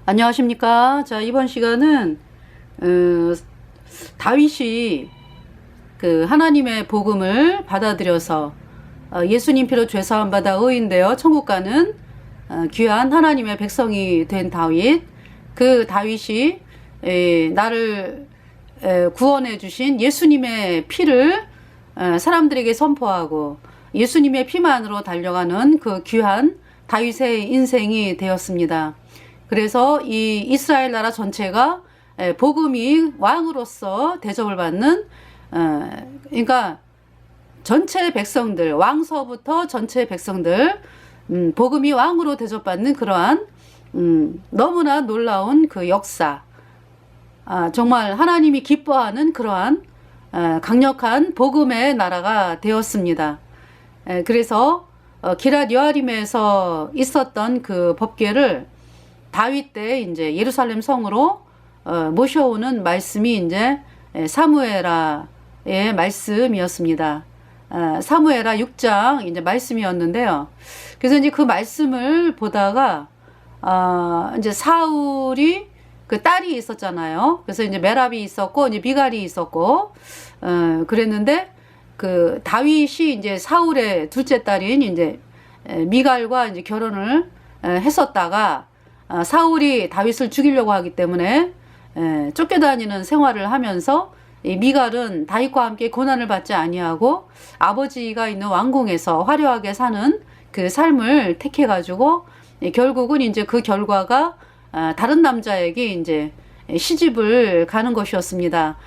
안녕하십니까. 자, 이번 시간은 다윗이 그 하나님의 복음을 받아들여서 예수님 피로 죄사함 받아 의인되어 천국 가는 귀한 하나님의 백성이 된 다윗. 그 다윗이 나를 구원해 주신 예수님의 피를 사람들에게 선포하고 예수님의 피만으로 달려가는 그 귀한 다윗의 인생이 되었습니다. 그래서 이 이스라엘 나라 전체가 복음이 왕으로서 대접을 받는, 그러니까 전체 백성들, 왕서부터 전체 백성들, 복음이 왕으로 대접받는 그러한 너무나 놀라운 그 역사, 정말 하나님이 기뻐하는 그러한 강력한 복음의 나라가 되었습니다. 그래서 기럇 여아림에서 있었던 그 법궤를 다윗 때 이제 예루살렘 성으로 모셔오는 말씀이 이제 사무엘하의 말씀이었습니다. 사무엘하 6장 이제 말씀이었는데요. 그래서 이제 그 말씀을 보다가 이제 사울이 그 딸이 있었잖아요. 그래서 이제 메랍이 있었고 이제 미갈이 있었고 그랬는데 그 다윗이 이제 사울의 둘째 딸인 이제 미갈과 이제 결혼을 했었다가 사울이 다윗을 죽이려고 하기 때문에 쫓겨다니는 생활을 하면서 이 미갈은 다윗과 함께 고난을 받지 아니하고 아버지가 있는 왕궁에서 화려하게 사는 그 삶을 택해 가지고 결국은 이제 그 결과가 다른 남자에게 이제 시집을 가는 것이었습니다.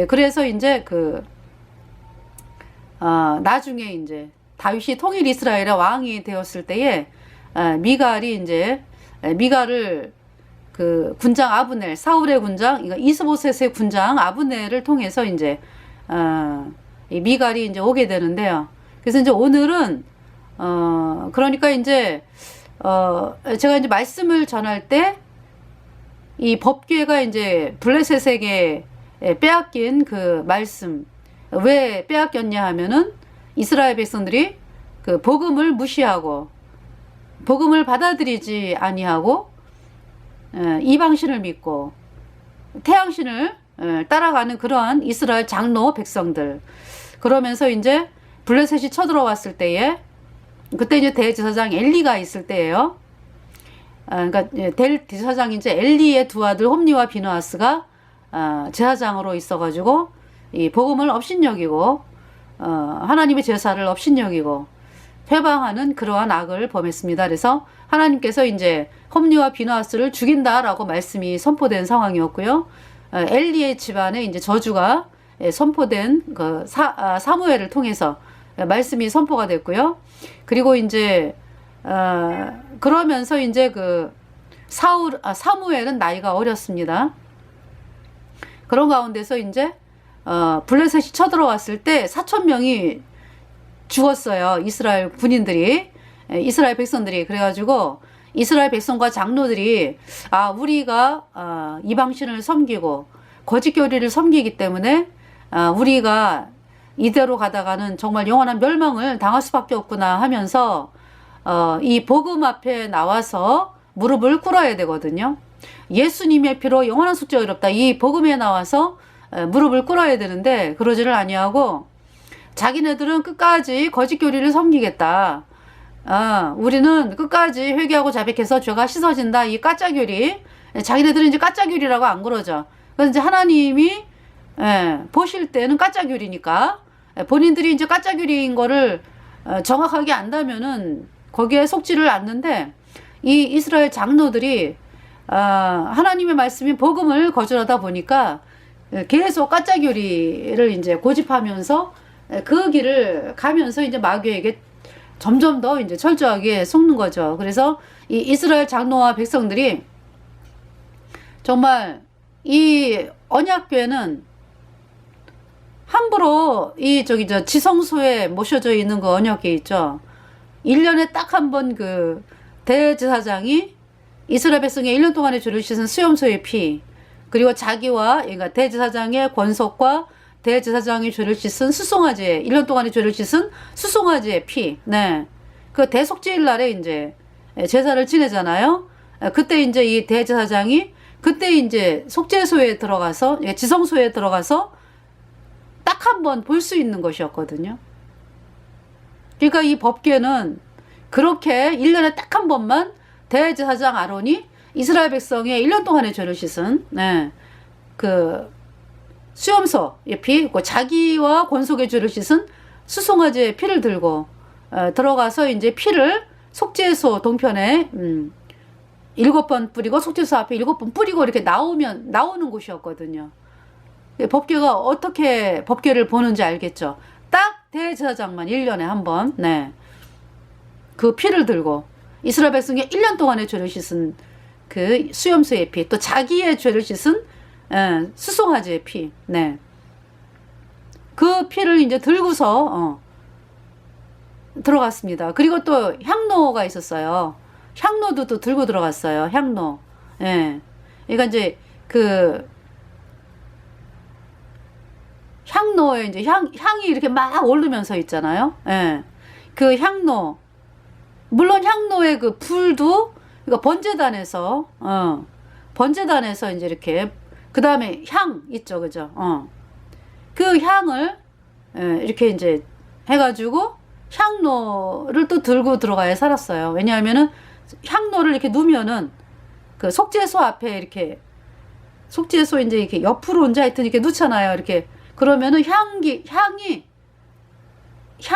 그래서 이제 그 나중에 이제 다윗이 통일 이스라엘의 왕이 되었을 때에 미갈을 그 군장 아브넬, 사울의 군장, 그러니까 이스보셋의 군장 아브넬을 통해서 이제 이 미갈이 이제 오게 되는데요. 그래서 이제 오늘은 그러니까 이제 제가 이제 말씀을 전할 때 이 법궤가 이제 블레셋에게 빼앗긴 그 말씀, 왜 빼앗겼냐 하면은 이스라엘 백성들이 그 복음을 무시하고 복음을 받아들이지 아니하고 이방신을 믿고 태양신을 따라가는 그러한 이스라엘 장로 백성들. 그러면서 이제 블레셋이 쳐들어왔을 때에 그때 이제 대제사장 엘리가 있을 때예요. 그러니까 대제사장이 이제 엘리의 두 아들 홈니와 비느하스가 제사장으로 있어가지고 이 복음을 업신여기고 하나님의 제사를 업신여기고 회방하는 그러한 악을 범했습니다. 그래서 하나님께서 이제 홈니와 비느하스를 죽인다라고 말씀이 선포된 상황이었고요. 엘리의 집안에 이제 저주가 선포된 그 사무엘을 통해서 말씀이 선포가 됐고요. 그리고 이제 그러면서 이제 그 사무엘은 나이가 어렸습니다. 그런 가운데서 이제 블레셋이 쳐들어왔을 때 4,000명이 죽었어요. 이스라엘 군인들이, 이스라엘 백성들이. 그래가지고 이스라엘 백성과 장로들이 우리가 이방신을 섬기고 거짓 교리를 섬기기 때문에 우리가 이대로 가다가는 정말 영원한 멸망을 당할 수밖에 없구나 하면서 이 복음 앞에 나와서 무릎을 꿇어야 되거든요. 예수님의 피로 영원한 속죄가 이롭다. 이 복음에 나와서 무릎을 꿇어야 되는데 그러지를 아니하고 자기네들은 끝까지 거짓 교리를 섬기겠다. 우리는 끝까지 회개하고 자백해서 죄가 씻어진다. 이 가짜 교리. 자기네들은 이제 가짜 교리라고 안 그러죠. 그래서 이제 하나님이 보실 때는 가짜 교리니까 본인들이 이제 가짜 교리인 거를 정확하게 안다면은 거기에 속지를 않는데 이 이스라엘 장로들이 하나님의 말씀인 복음을 거절하다 보니까 계속 가짜 교리를 이제 고집하면서 그 길을 가면서 이제 마귀에게 점점 더 이제 철저하게 속는 거죠. 그래서 이 이스라엘 장로와 백성들이 정말 이 언약궤는 함부로 지성소에 모셔져 있는 그 언약궤 있죠. 1년에 딱 한 번 그 대제사장이 이스라엘 백성의 1년 동안의 죄를 씻은 수염소의 피, 그리고 자기와 그러니까 대제사장의 권속과 대제사장의 죄를 씻은 수송아지의 1년 동안의 죄를 씻은 수송아지의 피. 네. 그 대속죄일 날에 이제 제사를 지내잖아요. 그때 이제 이 대제사장이 그때 이제 속죄소에 들어가서 지성소에 들어가서 딱 한 번 볼 수 있는 것이었거든요. 그러니까 이 법궤는 그렇게 1년에 딱 한 번만 대제사장 아론이 이스라엘 백성의 1년 동안의 죄를 씻은 그 수염소 피, 자기와 권속의 죄를 씻은 수송아지의 피를 들고 들어가서 이제 피를 속죄소 동편에 7번 뿌리고 속죄소 앞에 7번 뿌리고 이렇게 나오는 곳이었거든요. 법궤가 어떻게 법궤를 보는지 알겠죠. 딱 대제사장만 1년에 한 번, 그 피를 들고 이스라엘 백성의 1년 동안의 죄를 씻은 그 수염소의 피, 또 자기의 죄를 씻은 수송아지의 피, 그 피를 이제 들고서 들어갔습니다. 그리고 또 향로가 있었어요. 향로도 또 들고 들어갔어요. 향로. 그러니까 이제 그 향로에 이제 향이 이렇게 막 오르면서 있잖아요. 그 향로. 물론 향로의 그 불도, 그러니까 번제단에서 이제 이렇게, 그 다음에 향 있죠. 그죠? 그 향을, 이렇게 이제 해가지고 향로를 또 들고 들어가야 살았어요. 왜냐하면은 향로를 이렇게 놓으면은 그 속죄소 앞에 이렇게, 속죄소 이제 이렇게 옆으로 이제 하여튼 이렇게 놓잖아요. 이렇게. 그러면은 향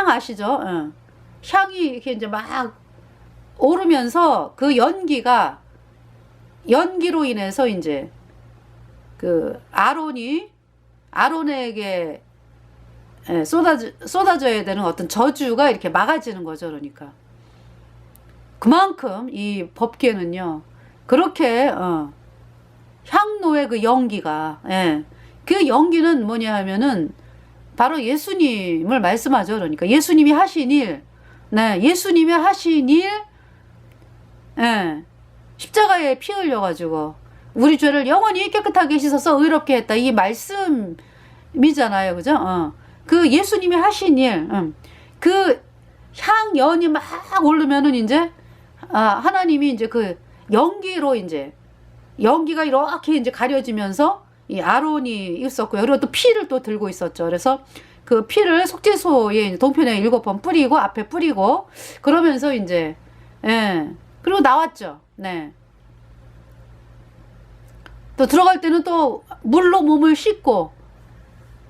아시죠? 향이 이렇게 이제 막 오르면서 그 연기로 인해서 이제 그 아론에게 쏟아져야 되는 어떤 저주가 이렇게 막아지는 거죠. 그러니까 그만큼 이 법궤는요, 그렇게 향로의 그 연기가, 그 연기는 뭐냐 하면은 바로 예수님을 말씀하죠. 그러니까 예수님이 하신 일, 예수님이 하신 일, 십자가에 피 흘려가지고 우리 죄를 영원히 깨끗하게 씻어서 의롭게 했다. 이 말씀이잖아요. 그죠? 그 예수님이 하신 일, 그 향연이 막 오르면은 이제, 하나님이 이제 그 연기로 이제, 연기가 이렇게 이제 가려지면서 이 아론이 있었고요. 그리고 또 피를 또 들고 있었죠. 그래서 그 피를 속죄소에 동편에 7번 뿌리고, 앞에 뿌리고, 그러면서 이제, 그리고 나왔죠. 또 들어갈 때는 또 물로 몸을 씻고,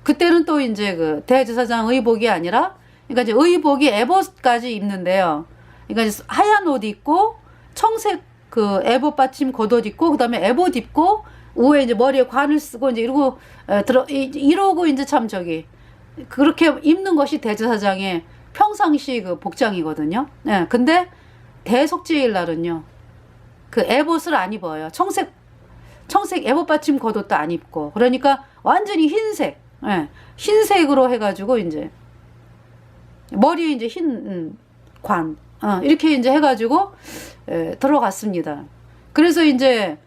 그때는 또 이제 그 대제사장 의복이 아니라, 그러니까 이제 의복이 에봇까지 입는데요. 그러니까 이제 하얀 옷 입고, 청색 그 에봇 받침 겉옷 입고, 그 다음에 에봇 입고, 우에 이제 머리에 관을 쓰고, 이제 이러고 이제 참 그렇게 입는 것이 대제사장의 평상시 그 복장이거든요. 근데 대속죄일 날은요, 그 에봇을 안 입어요. 청색 에봇 받침 겉옷도 안 입고, 그러니까 완전히 흰색으로 해가지고 이제 머리에 이제 흰 관, 이렇게 이제 해가지고 들어갔습니다. 그래서 이제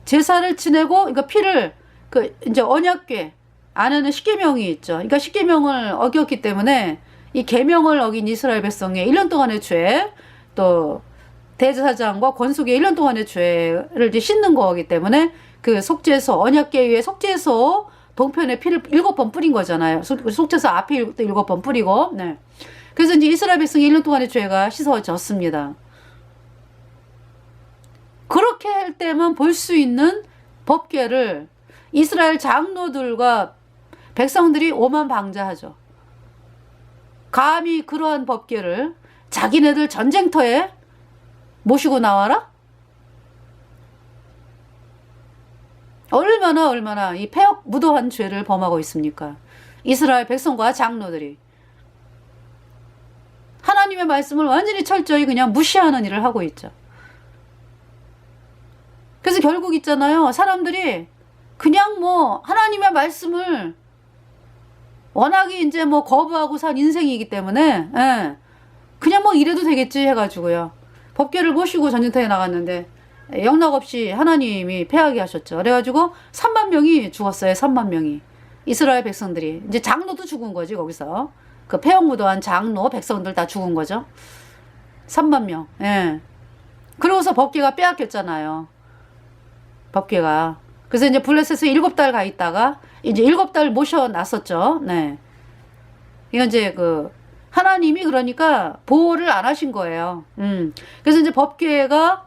제사를 지내고, 그러니까 피를 그 이제 언약궤 안에는 십계명이 있죠. 그러니까 십계명을 어겼기 때문에 이 계명을 어긴 이스라엘 백성의 1년 동안의 죄, 또 대제사장과 권속의 1년 동안의 죄를 이제 씻는 거기 때문에 그 속죄소, 언약궤 위에 속죄소 동편에 피를 7번 뿌린 거잖아요. 속죄소 앞에 7번 뿌리고, 그래서 이제 이스라엘 백성의 1년 동안의 죄가 씻어졌습니다. 그렇게 할 때만 볼 수 있는 법궤를 이스라엘 장로들과 백성들이 오만방자하죠. 감히 그러한 법궤를 자기네들 전쟁터에 모시고 나와라? 얼마나 이 폐역 무도한 죄를 범하고 있습니까? 이스라엘 백성과 장로들이 하나님의 말씀을 완전히 철저히 그냥 무시하는 일을 하고 있죠. 그래서 결국 있잖아요, 사람들이 그냥 뭐 하나님의 말씀을 워낙에 이제 뭐 거부하고 산 인생이기 때문에 그냥 뭐 이래도 되겠지 해가지고요, 법궤를 모시고 전쟁터에 나갔는데 영락없이 하나님이 패하게 하셨죠. 그래가지고 3만 명이 죽었어요. 3만 명이. 이스라엘 백성들이. 이제 장로도 죽은 거지, 거기서. 그 폐역무도한 장로, 백성들 다 죽은 거죠. 3만 명. 그러고서 법궤가 빼앗겼잖아요. 법궤가. 그래서 이제 블레셋에 7달 가 있다가 이제 7달 모셔놨었죠. 네. 이건 이제 그 하나님이 그러니까 보호를 안 하신 거예요. 그래서 이제 법궤가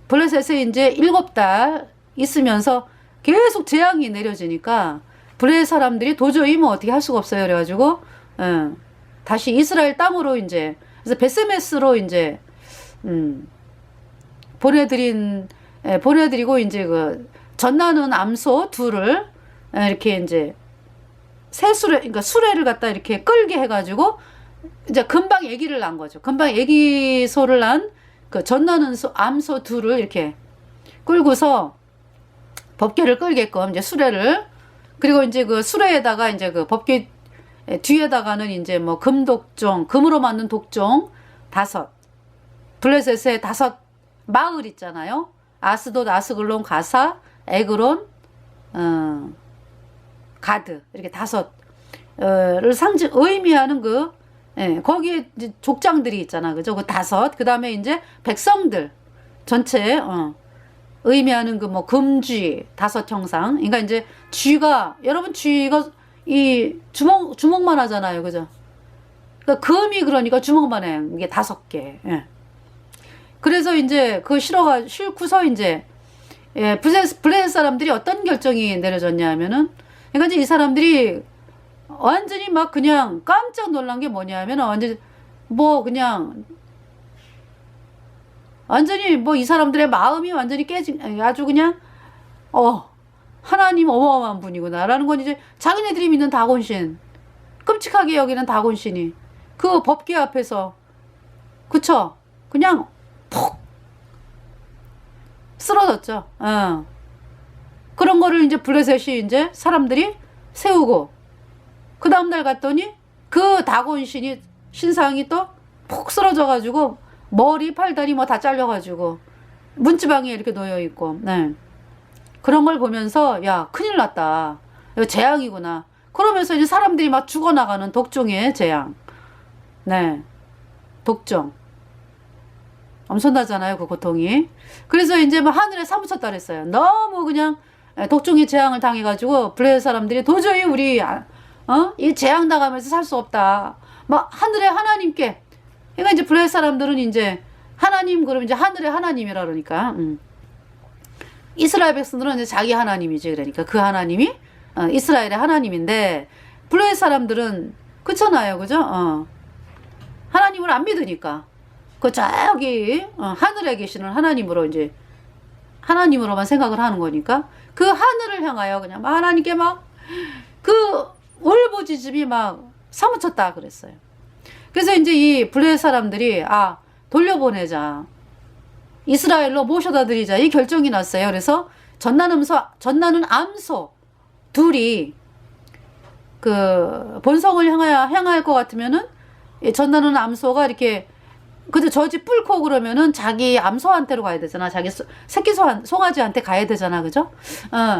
블레셋에 이제 7달 있으면서 계속 재앙이 내려지니까 블레셋 사람들이 도저히 뭐 어떻게 할 수가 없어요. 그래가지고 다시 이스라엘 땅으로 이제 그래서 베세메스로 이제 보내드리고 이제 그 전나는 암소 둘을 이렇게 이제 새수레 그러니까 수레를 갖다 이렇게 끌게 해가지고 이제 금방 아기를 낳은 거죠. 금방 아기 소를 낳은 그 전나는 암소 둘을 이렇게 끌고서 법궤를 끌게끔 이제 수레를 그리고 이제 그 수레에다가 이제 그 법궤 뒤에다가는 이제 뭐 금독종 금으로 만든 독종 5 블레셋의 5 마을 있잖아요. 아스돗, 아스글론, 가사, 에그론, 가드 이렇게 5를 상징 의미하는 그 거기에 이제 족장들이 있잖아, 그죠? 그 5 그 다음에 이제 백성들 전체 의미하는 그 뭐 금쥐 5 형상. 그러니까 이제 쥐가 여러분 쥐가 이 주먹만 하잖아요, 그죠? 그러니까 금이 그러니까 주먹만 해 이게 5개. 예. 그래서 이제 그 싫고서 이제 블레셋 사람들이 어떤 결정이 내려졌냐 하면은 그러니까 이제 이 사람들이 완전히 막 그냥 깜짝 놀란 게 뭐냐 하면은 완전히 뭐 그냥 완전히 뭐 이 사람들의 마음이 완전히 깨진 아주 그냥 하나님 어마어마한 분이구나라는 건 이제 자기네들이 믿는 다곤신 끔찍하게 여기는 다곤신이 그 법궤 앞에서 그쵸 그냥 푹 쓰러졌죠. 그런 거를 이제 블레셋이 이제 사람들이 세우고 그 다음날 갔더니 그 다곤신이 신상이 또 푹 쓰러져가지고 머리 팔다리 뭐 다 잘려가지고 문지방에 이렇게 놓여있고 그런 걸 보면서 야 큰일 났다 이거 재앙이구나 그러면서 이제 사람들이 막 죽어나가는 독종의 재앙 독종 엄청나잖아요 그 고통이. 그래서 이제 뭐 하늘에 사무쳤다 그랬어요. 너무 그냥 독종의 재앙을 당해가지고 블레셋 사람들이 도저히 우리 이 재앙 당하면서 살 수 없다 막 하늘의 하나님께. 그러니까 이제 블레셋 사람들은 이제 하나님 그러면 이제 하늘의 하나님이라 그러니까 이스라엘 백성들은 이제 자기 하나님이지. 그러니까 그 하나님이 이스라엘의 하나님인데 블레셋 사람들은 그렇잖아요, 그죠? 하나님을 안 믿으니까 그 저기 하늘에 계시는 하나님으로 이제 하나님으로만 생각을 하는 거니까 그 하늘을 향하여 그냥 막 하나님께 막 그 울부짖음이 막 사무쳤다 그랬어요. 그래서 이제 이 블레셋 사람들이 돌려보내자 이스라엘로 모셔다 드리자 이 결정이 났어요. 그래서 전나는 암소 둘이 그 본성을 향할 것 같으면은 전나는 암소가 이렇게 근데 저지 뿔고 그러면은 자기 암소한테로 가야 되잖아. 자기 새끼 송아지한테 가야 되잖아. 그죠?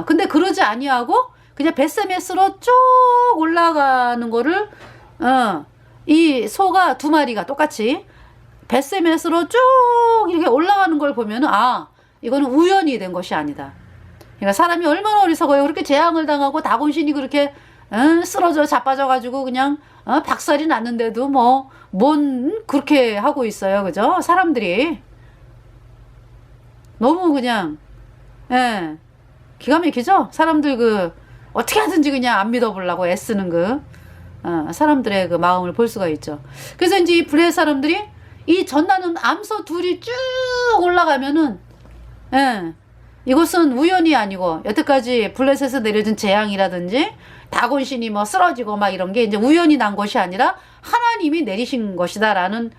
근데 그러지 아니하고 그냥 베세메스로 쭉 올라가는 거를 이 소가 2마리가 똑같이 베세메스로 쭉 이렇게 올라가는 걸 보면은 이거는 우연이 된 것이 아니다. 그러니까 사람이 얼마나 어리석어요. 그렇게 재앙을 당하고 다곤신이 그렇게 쓰러져 자빠져가지고 그냥 박살이 났는데도 뭔 그렇게 하고 있어요. 그죠? 사람들이 너무 그냥 기가 막히죠? 사람들 그 어떻게 하든지 그냥 안 믿어보려고 애쓰는 사람들의 그 마음을 볼 수가 있죠. 그래서 이제 이 블레셋 사람들이 이 전나는 암소 둘이 쭉 올라가면은 이것은 우연이 아니고 여태까지 블레셋에서 내려진 재앙이라든지 다곤신이 뭐 쓰러지고 막 이런 게 이제 우연히 난 것이 아니라 하나님이 내리신 것이다라는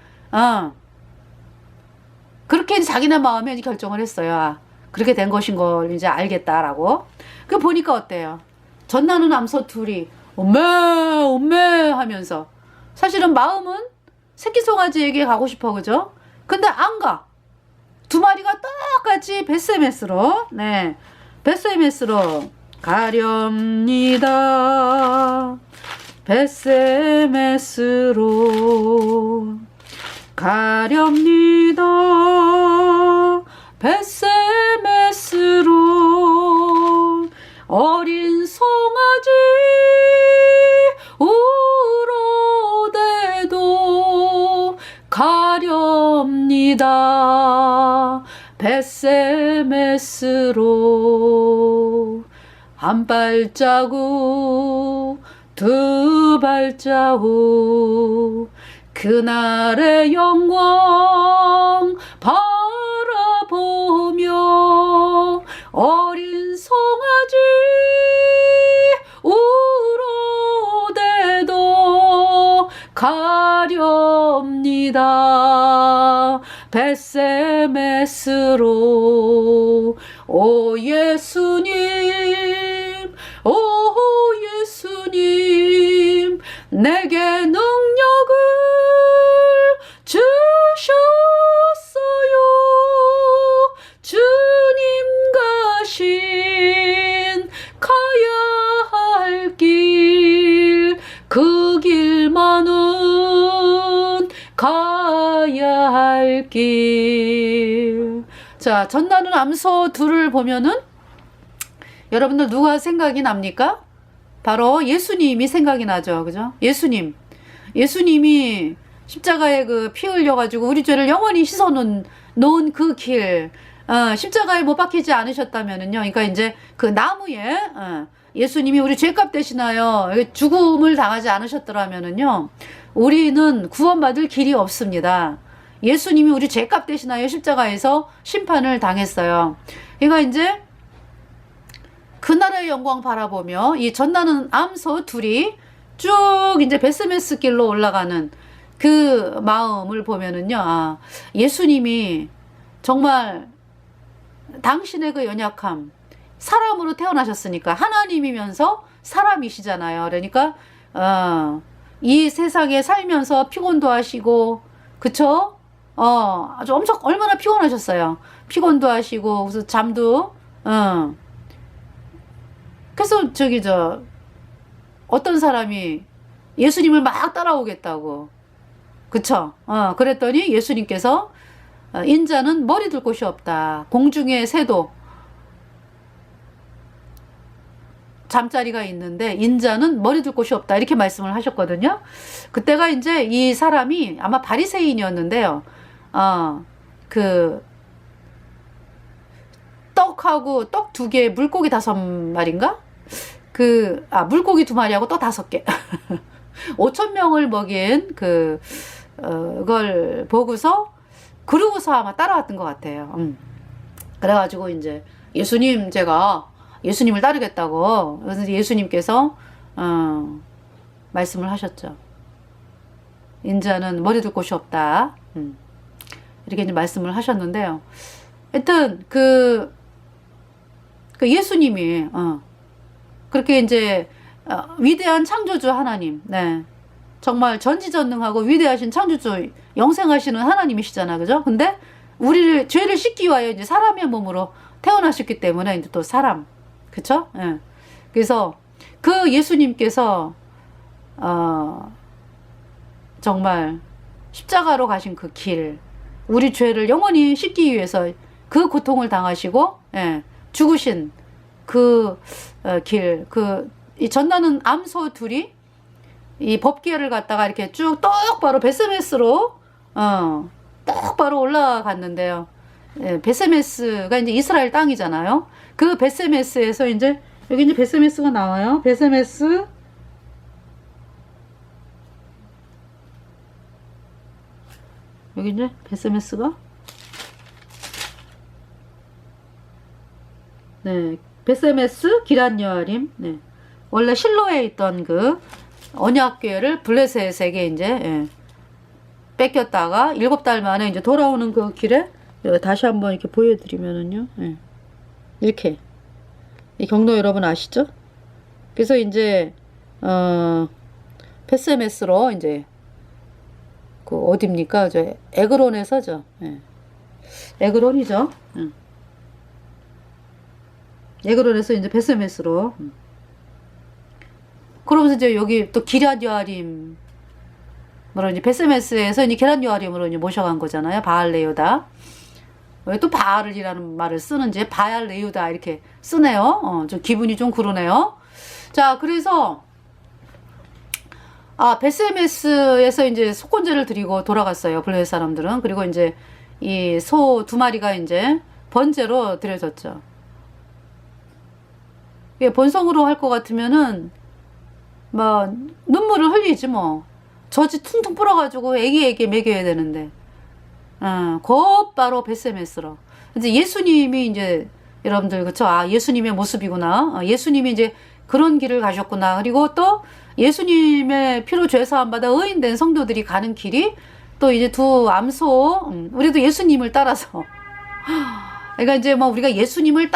그렇게 자기네 마음에 이제 결정을 했어요. 그렇게 된 것인 걸 이제 알겠다라고. 그 보니까 어때요? 전나는 암소 둘이 엄매 하면서 사실은 마음은 새끼 송아지에게 가고 싶어, 그죠? 근데 안 가. 2마리가 똑같이 베세메스로 베세메스로 가렵니다. 베세메스로 가렵니다. 벳세메스로 어린 송아지 울어대도 가렵니다. 벳세메스로 한 발자국 두 발자국 그날의 영광 바라보며 어린 송아지 울어대도 가렵니다. 벳세메스로 오 예수님 오 예수님 내게 능력을 주셨어요. 주님 가신 가야 할 길 그 길만은 가야 할 길. 자, 전나는 암소 둘을 보면은 여러분들 누가 생각이 납니까? 바로 예수님이 생각이 나죠. 그죠? 예수님이 십자가에 그 피 흘려가지고 우리 죄를 영원히 놓은 그 길, 십자가에 못 박히지 않으셨다면은요. 그러니까 이제 그 나무에, 예수님이 우리 죄값 대신하여 죽음을 당하지 않으셨더라면은요. 우리는 구원받을 길이 없습니다. 예수님이 우리 죄값 대신하여 십자가에서 심판을 당했어요. 그러니까 이제 그날의 영광 바라보며 이 전나는 암소 둘이 쭉 이제 벳세메스 길로 올라가는 그 마음을 보면은요, 예수님이 정말 당신의 그 연약함, 사람으로 태어나셨으니까 하나님이면서 사람이시잖아요. 그러니까 이 세상에 살면서 피곤도 하시고, 그쵸? 아주 엄청 얼마나 피곤하셨어요. 피곤도 하시고 그래서 잠도 그래서 어떤 사람이 예수님을 막 따라오겠다고, 그쵸? 그랬더니 예수님께서 인자는 머리 둘 곳이 없다. 공중의 새도 잠자리가 있는데 인자는 머리 둘 곳이 없다. 이렇게 말씀을 하셨거든요. 그때가 이제 이 사람이 아마 바리새인이었는데요. 그 떡하고 떡 2개, 물고기 5마리인가? 물고기 2마리하고 떡 5개. 5,000명을 먹인 그걸 보고서 그러고서 아마 따라왔던 것 같아요. 그래가지고 이제 제가 예수님을 따르겠다고. 그래서 예수님께서 말씀을 하셨죠. 인자는 머리 둘 곳이 없다. 이렇게 이제 말씀을 하셨는데요. 하여튼 그 예수님이 그렇게 이제 위대한 창조주 하나님, 네, 정말 전지전능하고 위대하신 창조주, 영생하시는 하나님이시잖아, 그죠? 근데 우리를 죄를 씻기 위하여 이제 사람의 몸으로 태어나셨기 때문에 이제 또 사람, 그쵸? 예. 그래서 그 예수님께서 정말 십자가로 가신 그 길, 우리 죄를 영원히 씻기 위해서 그 고통을 당하시고, 예, 죽으신 그 길, 이 전나는 암소 둘이 이 법궤를 갖다가 이렇게 쭉 똑바로 벳세메스로 똑바로 올라갔는데요. 예, 벳세메스가 이제 이스라엘 땅이잖아요. 그 벳세메스에서 이제 여기 이제 벳세메스가 나와요. 벳세메스, 여기 이제 벳세메스가, 네, 벳세메스 기럇여아림. 네, 원래 실로에 있던 그 언약궤를 블레셋에게 이제, 예, 뺏겼다가 7달 만에 이제 돌아오는 그 길에 다시 한번 이렇게 보여드리면은요, 예, 이렇게 이 경로 여러분 아시죠? 그래서 이제 벳세메스로 이제 그 어딥니까? 에그론에서죠. 예. 에그론이죠. 에그론에서 이제 벳세메스로. 그러면서 이제 여기 또 기럇여아림 물론 이제 베세메스에서 이제 계란 요아림으로 이제 모셔간 거잖아요. 바알레유다. 왜 또 바알이라는 말을 쓰는지 바알레유다 이렇게 쓰네요. 좀 기분이 좀 그러네요. 자, 그래서 베세메스에서 이제 속건제를 드리고 돌아갔어요. 블레셋 사람들은. 그리고 이제 이 소 2마리가 이제 번제로 드려졌죠. 예, 본성으로 할 것 같으면은 뭐 눈물을 흘리지 뭐. 젖이 퉁퉁 불어가지고 애기에게 먹여야 되는데, 곧바로 베세메스로. 이제 예수님이 이제 여러분들 그쵸? 예수님의 모습이구나. 예수님이 이제 그런 길을 가셨구나. 그리고 또 예수님의 피로 죄사함 받아 의인된 성도들이 가는 길이 또 이제 두 암소, 우리도 예수님을 따라서. 그러니까 이제 뭐 우리가 예수님을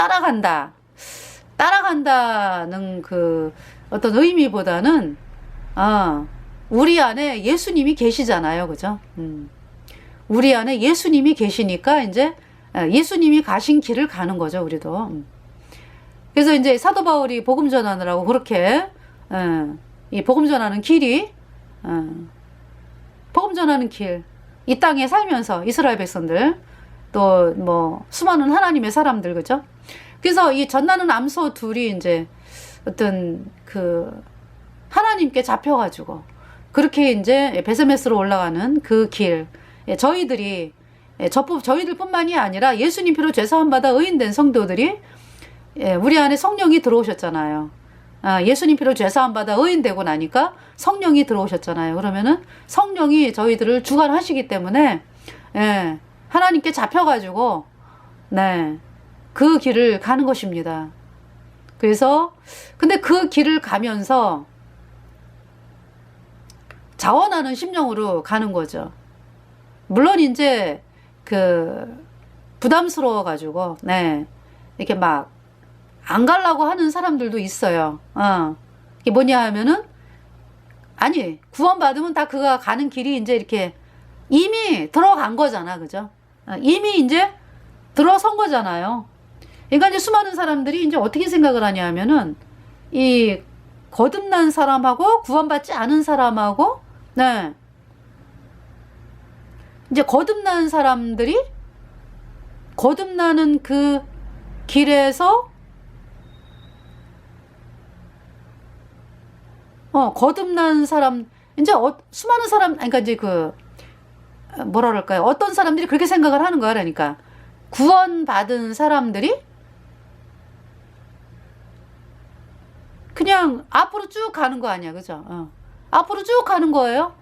따라간다는 그 어떤 의미보다는, 우리 안에 예수님이 계시잖아요. 그죠? 우리 안에 예수님이 계시니까 이제 예수님이 가신 길을 가는 거죠. 우리도. 그래서 이제 사도 바울이 복음 전하느라고 그렇게, 이 복음 전하는 길이, 복음 전하는 길, 이 땅에 살면서 이스라엘 백성들, 또 뭐 수많은 하나님의 사람들, 그죠? 그래서 이 전나는 암소 둘이 이제 어떤 그 하나님께 잡혀가지고 그렇게 이제 베세메스로 올라가는 그 길, 저희들이 저희들뿐만이 아니라 예수님 피로 죄사함 받아 의인된 성도들이, 우리 안에 성령이 들어오셨잖아요. 예수님 피로 죄사함 받아 의인되고 나니까 성령이 들어오셨잖아요. 그러면은 성령이 저희들을 주관하시기 때문에, 하나님께 잡혀가지고, 그 길을 가는 것입니다. 그래서 근데 그 길을 가면서 자원하는 심령으로 가는 거죠. 물론 이제 그 부담스러워 가지고 이렇게 막 안 가려고 하는 사람들도 있어요. 이게 뭐냐 하면은, 아니, 구원받으면 다 그가 가는 길이 이제 이렇게 이미 들어간 거잖아. 그죠? 이미 이제 들어선 거잖아요. 그러니까 이제 수많은 사람들이 이제 어떻게 생각을 하냐 하면은, 이 거듭난 사람하고 구원받지 않은 사람하고, 이제 거듭난 사람들이 거듭나는 그 길에서 거듭난 사람, 이제 수많은 사람, 그러니까 이제 그 뭐라 그럴까요? 어떤 사람들이 그렇게 생각을 하는 거야. 그러니까 구원받은 사람들이 그냥 앞으로 쭉 가는 거 아니야, 그죠? 앞으로 쭉 가는 거예요.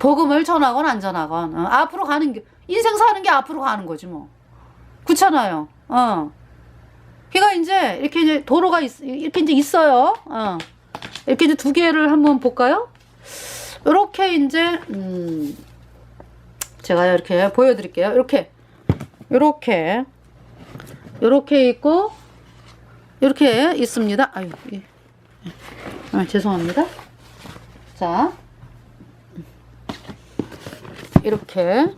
복음을 전하건 안 전하건, 앞으로 가는 게, 인생 사는 게 앞으로 가는 거지 뭐. 그렇잖아요. 그러니까 이제 이렇게 이제 도로가 이렇게 이제 있어요. 이렇게 이제 두 개를 한번 볼까요? 이렇게 이제 제가 이렇게 보여드릴게요. 이렇게 있고 이렇게 있습니다. 아유, 죄송합니다. 자, 이렇게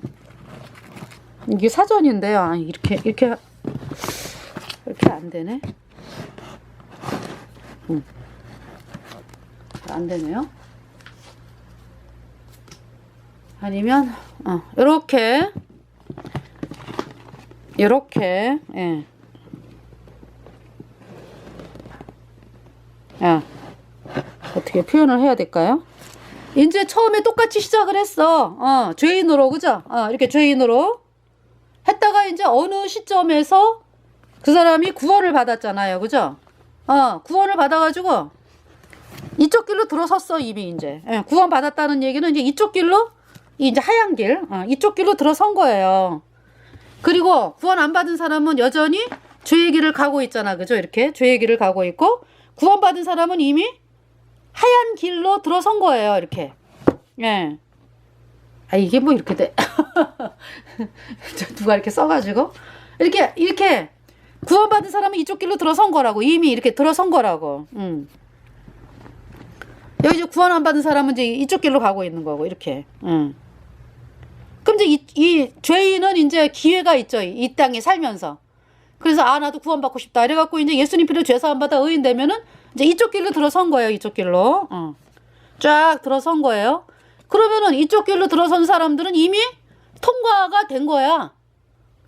이게 사전인데요. 이렇게 안 되네. 안 되네요. 아니면 이렇게 예. 어떻게 표현을 해야 될까요? 이제 처음에 똑같이 시작을 했어. 죄인으로, 그죠? 이렇게 죄인으로 했다가 이제 어느 시점에서 그 사람이 구원을 받았잖아요. 그죠? 구원을 받아가지고 이쪽 길로 들어섰어. 이미 이제 구원 받았다는 얘기는 이제 이쪽 길로, 이제 하얀 길, 이쪽 길로 들어선 거예요. 그리고 구원 안 받은 사람은 여전히 죄의 길을 가고 있잖아. 그죠? 이렇게 죄의 길을 가고 있고, 구원 받은 사람은 이미 하얀 길로 들어선 거예요. 이렇게. 이게 뭐 이렇게 돼. 누가 이렇게 써가지고 이렇게 구원받은 사람은 이쪽 길로 들어선 거라고. 이미 이렇게 들어선 거라고. 여기 이제 구원 안 받은 사람은 이제 이쪽 길로 가고 있는 거고. 이렇게. 그럼 이제 이 죄인은 이제 기회가 있죠. 이 땅에 살면서. 그래서 나도 구원받고 싶다 이래갖고 이제 예수님 피로 죄사함 받아 의인 되면은 이제 이쪽 길로 들어선 거예요. 이쪽 길로 쫙 들어선 거예요. 그러면은 이쪽 길로 들어선 사람들은 이미 통과가 된 거야.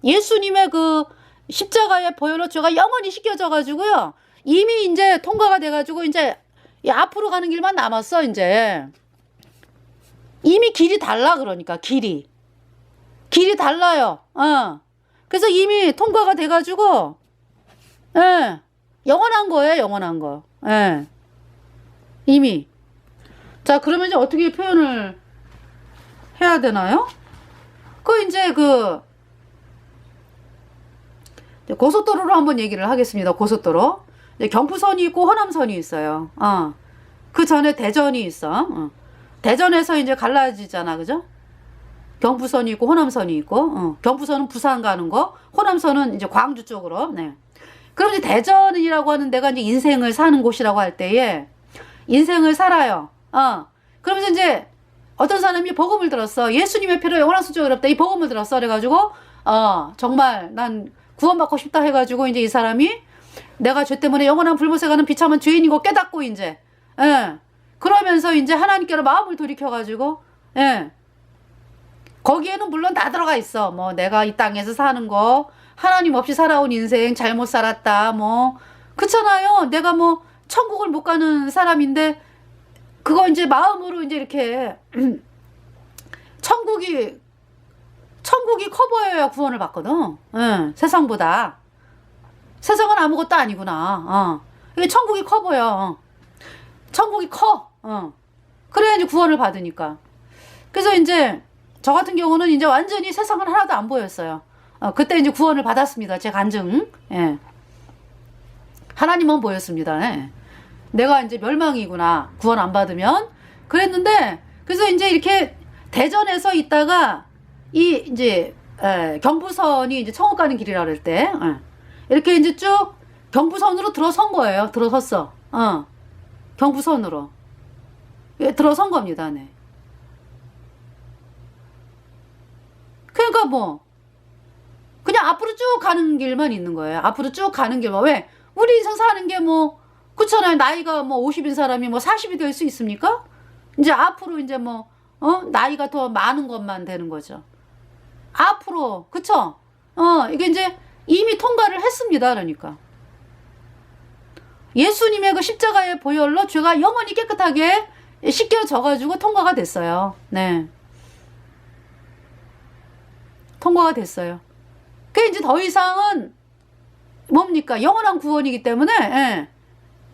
예수님의 그 십자가의 보혈로 죄가 영원히 씻겨져 가지고요. 이미 이제 통과가 돼 가지고 이제 앞으로 가는 길만 남았어, 이제. 이미 길이 달라, 그러니까 길이 달라요. 그래서 이미 통과가 돼 가지고 영원한 거예요, 영원한 거. 이미. 자, 그러면 이제 어떻게 표현을 해야 되나요? 이제 고속도로로 한번 얘기를 하겠습니다. 고속도로. 경부선이 있고 호남선이 있어요. 그 전에 대전이 있어. 대전에서 이제 갈라지잖아, 그죠? 경부선이 있고 호남선이 있고, 경부선은 부산 가는 거, 호남선은 이제 광주 쪽으로. 네. 그럼 이제 대전이라고 하는 데가 이제 인생을 사는 곳이라고 할 때에 인생을 살아요. 그러면서 이제 어떤 사람이 복음을 들었어. 예수님의 피로 영원한 수족이 어렵다. 이 복음을 들었어. 그래가지고 정말 난 구원받고 싶다 해가지고 이제 이 사람이 내가 죄 때문에 영원한 불못에 가는 비참한 죄인인 거 깨닫고 이제 그러면서 이제 하나님께로 마음을 돌이켜가지고 거기에는 물론 다 들어가 있어. 뭐 내가 이 땅에서 사는 거 하나님 없이 살아온 인생 잘못 살았다. 뭐 그렇잖아요. 내가 뭐 천국을 못 가는 사람인데 그거 이제 마음으로 이제 이렇게 천국이 커 보여야 구원을 받거든. 세상보다. 세상은 아무것도 아니구나. 이게 천국이 커 보여. 천국이 커. 그래야 이제 구원을 받으니까. 그래서 이제 저 같은 경우는 이제 완전히 세상은 하나도 안 보였어요. 그때 이제 구원을 받았습니다. 제 간증. 하나님만 보였습니다. 내가 이제 멸망이구나. 구원 안 받으면. 그랬는데, 그래서 이제 이렇게 대전에서 있다가, 이제, 경부선이 이제 천국 가는 길이라 그럴 때, 이렇게 이제 쭉 경부선으로 들어선 거예요. 들어섰어. 경부선으로. 들어선 겁니다. 네. 그러니까 뭐, 그냥 앞으로 쭉 가는 길만 있는 거예요. 앞으로 쭉 가는 길만. 왜? 우리 인생 사는 게 뭐, 그렇잖아요. 나이가 뭐 50인 사람이 뭐 40이 될 수 있습니까? 이제 앞으로 이제 뭐, 나이가 더 많은 것만 되는 거죠. 앞으로, 그쵸? 이게 이제 이미 통과를 했습니다. 그러니까. 예수님의 그 십자가의 보혈로 죄가 영원히 깨끗하게 씻겨져가지고 통과가 됐어요. 네. 통과가 됐어요. 그 이제 더 이상은 뭡니까? 영원한 구원이기 때문에,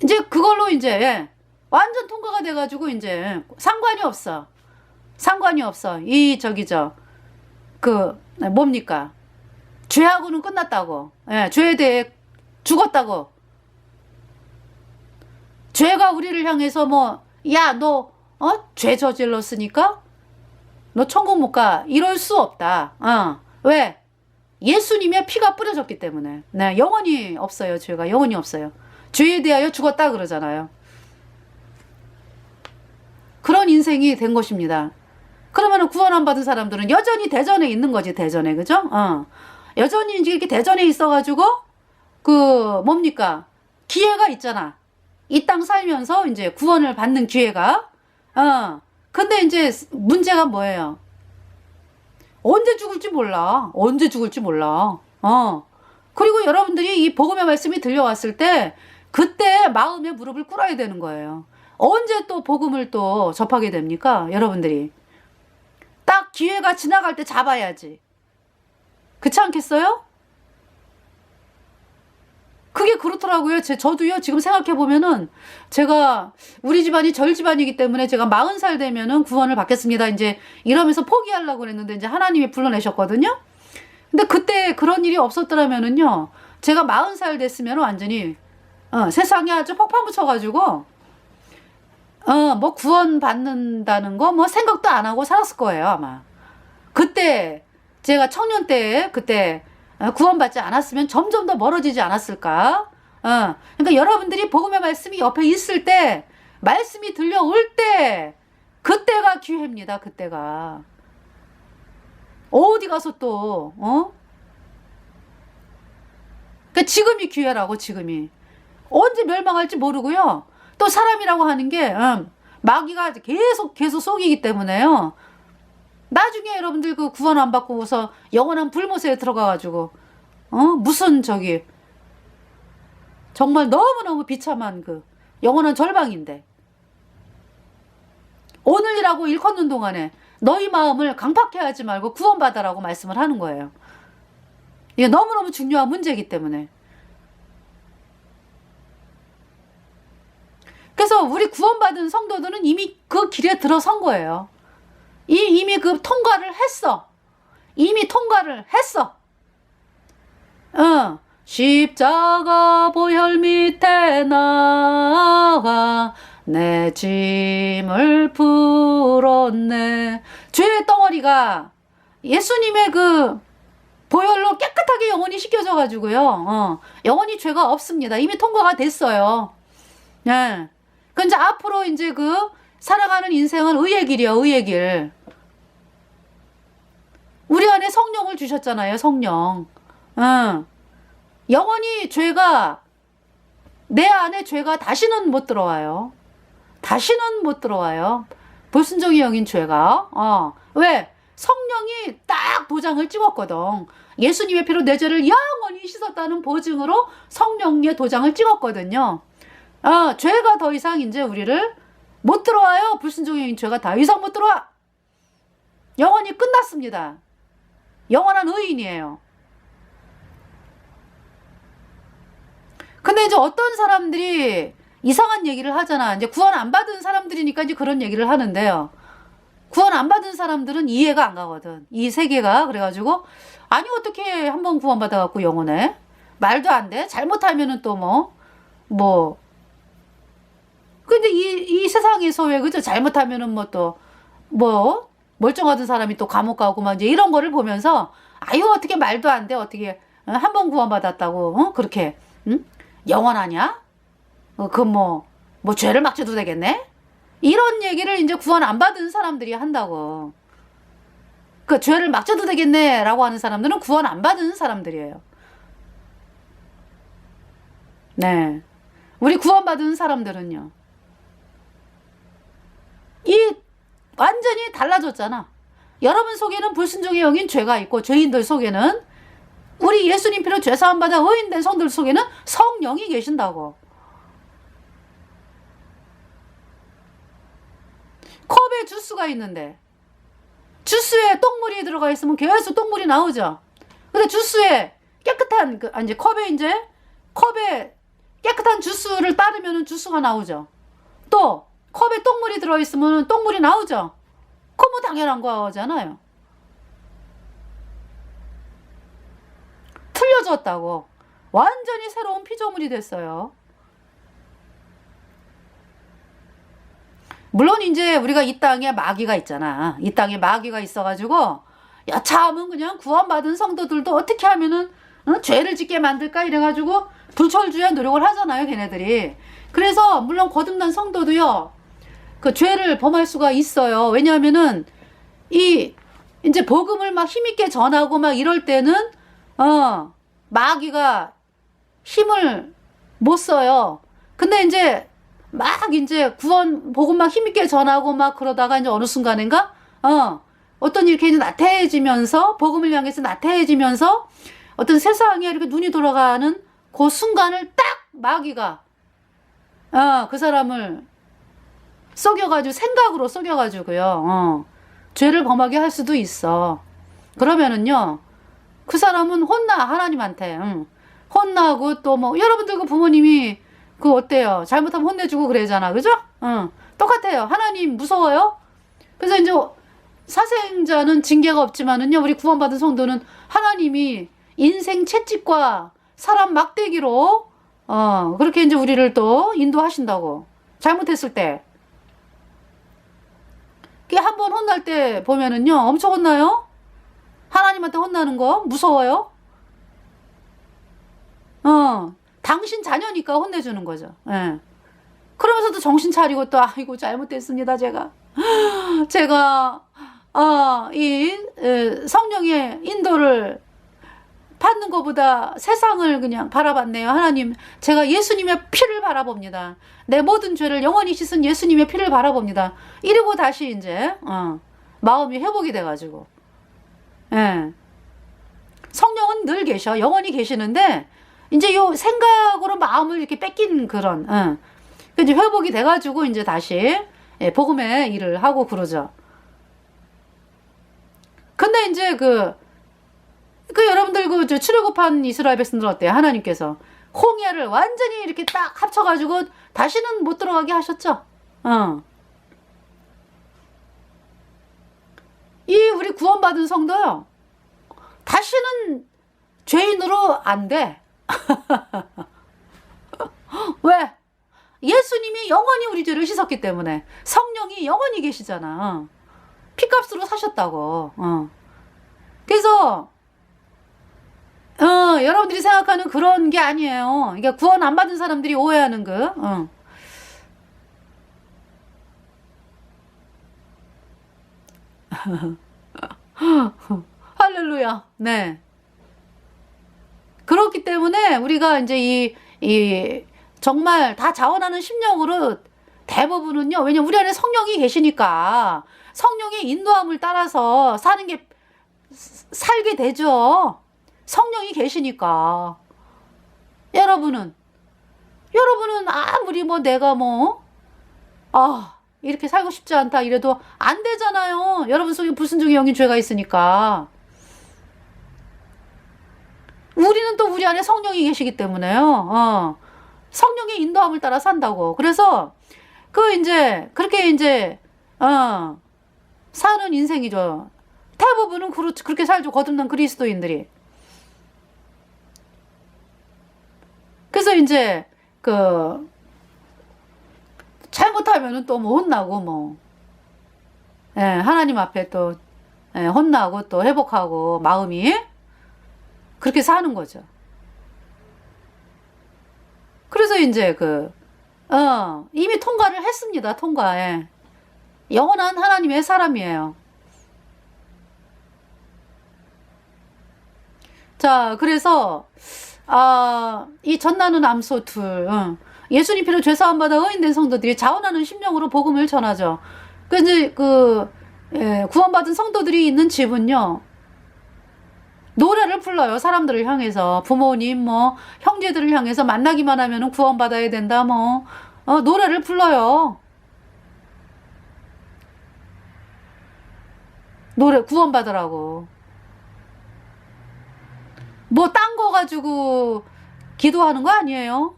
이제 그걸로 이제, 완전 통과가 돼가지고 이제 상관이 없어. 상관이 없어. 뭡니까? 죄하고는 끝났다고. 죄에 대해 죽었다고. 죄가 우리를 향해서 뭐, 야, 너, 죄 저질렀으니까? 너 천국 못 가. 이럴 수 없다. 왜? 예수님의 피가 뿌려졌기 때문에. 네, 영원히 없어요. 죄가 영원히 없어요. 죄에 대하여 죽었다 그러잖아요. 그런 인생이 된 것입니다. 그러면 구원 안 받은 사람들은 여전히 대전에 있는 거지. 대전에. 그죠? 여전히 이제 이렇게 대전에 있어가지고 뭡니까? 기회가 있잖아. 이 땅 살면서 이제 구원을 받는 기회가. 근데 이제 문제가 뭐예요? 언제 죽을지 몰라. 언제 죽을지 몰라. 그리고 여러분들이 이 복음의 말씀이 들려왔을 때 그때 마음에 무릎을 꿇어야 되는 거예요. 언제 또 복음을 또 접하게 됩니까? 여러분들이. 딱 기회가 지나갈 때 잡아야지. 그렇지 않겠어요? 그게 그렇더라고요. 저도요, 지금 생각해보면은, 제가, 우리 집안이 절 집안이기 때문에 제가 40살 되면은 구원을 받겠습니다. 이제 이러면서 포기하려고 그랬는데, 이제 하나님이 불러내셨거든요? 근데 그때 그런 일이 없었더라면은요, 제가 40살 됐으면 완전히, 세상에 아주 폭탄 붙여가지고, 뭐 구원 받는다는 거, 뭐 생각도 안 하고 살았을 거예요, 아마. 그때, 제가 청년 때, 그때, 구원받지 않았으면 점점 더 멀어지지 않았을까? 그러니까 여러분들이 복음의 말씀이 옆에 있을 때, 말씀이 들려올 때, 그때가 기회입니다, 그때가. 어디 가서 또, 그러니까 지금이 기회라고, 지금이. 언제 멸망할지 모르고요. 또 사람이라고 하는 게, 마귀가 계속 속이기 때문에요. 나중에 여러분들 그 구원 안 받고서 영원한 불못에 들어가가지고 무슨 저기 정말 너무너무 비참한 그 영원한 절방인데, 오늘이라고 일컫는 동안에 너희 마음을 강팍해 하지 말고 구원받아라고 말씀을 하는 거예요. 이게 너무너무 중요한 문제이기 때문에. 그래서 우리 구원받은 성도들은 이미 그 길에 들어선 거예요. 이미 그 통과를 했어. 이미 통과를 했어. 십자가 보혈 밑에 나와 내 짐을 풀었네. 죄의 덩어리가 예수님의 그 보혈로 깨끗하게 영원히 씻겨져 가지고요. 영원히 죄가 없습니다. 이미 통과가 됐어요. 네. 그 이제 앞으로 이제 그 살아가는 인생은 의의 길이요, 의의 길. 우리 안에 성령을 주셨잖아요, 성령. 영원히 죄가, 내 안에 죄가 다시는 못 들어와요. 다시는 못 들어와요. 불순종이 여긴 죄가. 왜? 성령이 딱 도장을 찍었거든. 예수님의 피로 내 죄를 영원히 씻었다는 보증으로 성령의 도장을 찍었거든요. 죄가 더 이상 이제 우리를 못 들어와요. 불순종이 여긴 죄가 더 이상 못 들어와. 영원히 끝났습니다. 영원한 의인이에요. 근데 이제 어떤 사람들이 이상한 얘기를 하잖아. 이제 구원 안 받은 사람들이니까 이제 그런 얘기를 하는데요. 구원 안 받은 사람들은 이해가 안 가거든. 이 세계가. 그래가지고, 아니, 어떻게 한번 구원 받아갖고 영원해? 말도 안 돼. 잘못하면은 또 근데 이 세상에서 왜, 그죠? 잘못하면은 멀쩡하던 사람이 또 감옥 가고 막 이제 이런 거를 보면서, 아유, 어떻게 말도 안 돼. 어떻게, 한 번 구원 받았다고, 그렇게, 응? 영원하냐? 죄를 막 져도 되겠네? 이런 얘기를 이제 구원 안 받은 사람들이 한다고. 그 죄를 막 져도 되겠네 라고 하는 사람들은 구원 안 받은 사람들이에요. 네. 우리 구원 받은 사람들은요. 완전히 달라졌잖아. 여러분 속에는 불순종의 영인 죄가 있고, 죄인들 속에는 우리 예수님 피로 죄사함 받아 의인된 성들 속에는 성령이 계신다고. 컵에 주스가 있는데 주스에 똥물이 들어가 있으면 계속 똥물이 나오죠. 근데 주스에 깨끗한 컵에 깨끗한 주스를 따르면 주스가 나오죠. 또 컵에 똥물이 들어있으면 똥물이 나오죠. 그거 당연한 거잖아요. 틀려졌다고. 완전히 새로운 피조물이 됐어요. 물론 이제 우리가 이 땅에 마귀가 있잖아. 이 땅에 마귀가 있어가지고 여차하면 그냥 구원받은 성도들도 어떻게 하면은 죄를 짓게 만들까 이래가지고 불철주야 노력을 하잖아요, 걔네들이. 그래서 물론 거듭난 성도도요, 그 죄를 범할 수가 있어요. 왜냐하면은 이제 복음을 막 힘있게 전하고 막 이럴 때는 마귀가 힘을 못 써요. 근데 이제 구원 복음 막 힘있게 전하고 막 그러다가 이제 어느 순간인가 어떤 이렇게 이제 나태해지면서, 복음을 향해서 나태해지면서 어떤 세상에 이렇게 눈이 돌아가는 그 순간을 딱 마귀가 그 사람을 속여가지고, 생각으로 속여가지고요, 죄를 범하게 할 수도 있어. 그러면은요, 그 사람은 하나님한테 혼나고, 또 여러분들 그 부모님이 어때요? 잘못하면 혼내주고 그러잖아, 그죠? 똑같아요. 하나님 무서워요? 그래서 이제 사생자는 징계가 없지만은요, 우리 구원받은 성도는 하나님이 인생 채찍과 사람 막대기로 그렇게 이제 우리를 또 인도하신다고. 잘못했을 때. 한 번 혼날 때 보면은요, 엄청 혼나요? 하나님한테 혼나는 거 무서워요? 당신 자녀니까 혼내주는 거죠. 예. 그러면서도 정신 차리고 또, 아이고, 잘못됐습니다, 제가. 제가, 성령의 인도를 받는 것보다 세상을 그냥 바라봤네요. 하나님, 제가 예수님의 피를 바라봅니다. 내 모든 죄를 영원히 씻은 예수님의 피를 바라봅니다. 이러고 다시 이제 마음이 회복이 돼가지고, 예. 성령은 늘 계셔. 영원히 계시는데 이제 요 생각으로 마음을 이렇게 뺏긴 그런, 이제 회복이 돼가지고 이제 다시 복음의 일을 하고 그러죠. 근데 이제 그 여러분들 그 출애굽한 이스라엘 백성들 어때요? 하나님께서 홍해를 완전히 이렇게 딱 합쳐가지고 다시는 못 들어가게 하셨죠. 이 우리 구원받은 성도요, 다시는 죄인으로 안 돼. 왜? 예수님이 영원히 우리 죄를 씻었기 때문에. 성령이 영원히 계시잖아. 피값으로 사셨다고. 그래서 여러분들이 생각하는 그런 게 아니에요. 그러니까 구원 안 받은 사람들이 오해하는 할렐루야. 네. 그렇기 때문에 우리가 이제 이 정말 다 자원하는 심령으로 대부분은요, 왜냐면 우리 안에 성령이 계시니까 성령의 인도함을 따라서 사는 게 살게 되죠. 성령이 계시니까. 여러분은 아무리 뭐 내가 이렇게 살고 싶지 않다 이래도 안 되잖아요. 여러분 속에 불순종의 영인 죄가 있으니까. 우리는 또 우리 안에 성령이 계시기 때문에요. 성령의 인도함을 따라 산다고. 그래서 이제 그렇게 이제 사는 인생이죠. 대부분은 그렇게 살죠. 거듭난 그리스도인들이. 그래서 이제 잘못하면은 또 혼나고 하나님 앞에 또 혼나고 또 회복하고 마음이 그렇게 사는 거죠. 그래서 이제 이미 통과를 했습니다. 통과에. 영원한 하나님의 사람이에요. 자, 그래서 이 전나는 암소 둘, 예수님 피로 죄사함 받아 의인된 성도들이 자원하는 심령으로 복음을 전하죠. 이제 구원받은 성도들이 있는 집은요, 노래를 불러요. 사람들을 향해서. 부모님, 형제들을 향해서 만나기만 하면 구원받아야 된다, 노래를 불러요. 노래, 구원받으라고. 딴 거 가지고 기도하는 거 아니에요?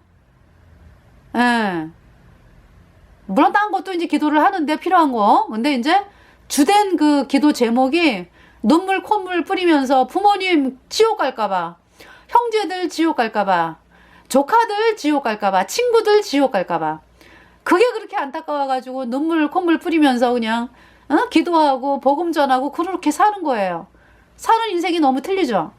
예. 물론 딴 것도 이제 기도를 하는데 필요한 거. 근데 이제 주된 그 기도 제목이 눈물 콧물 뿌리면서 부모님 지옥 갈까봐, 형제들 지옥 갈까봐, 조카들 지옥 갈까봐, 친구들 지옥 갈까봐. 그게 그렇게 안타까워가지고 눈물 콧물 뿌리면서 그냥 기도하고 복음 전하고 그렇게 사는 거예요. 사는 인생이 너무 틀리죠.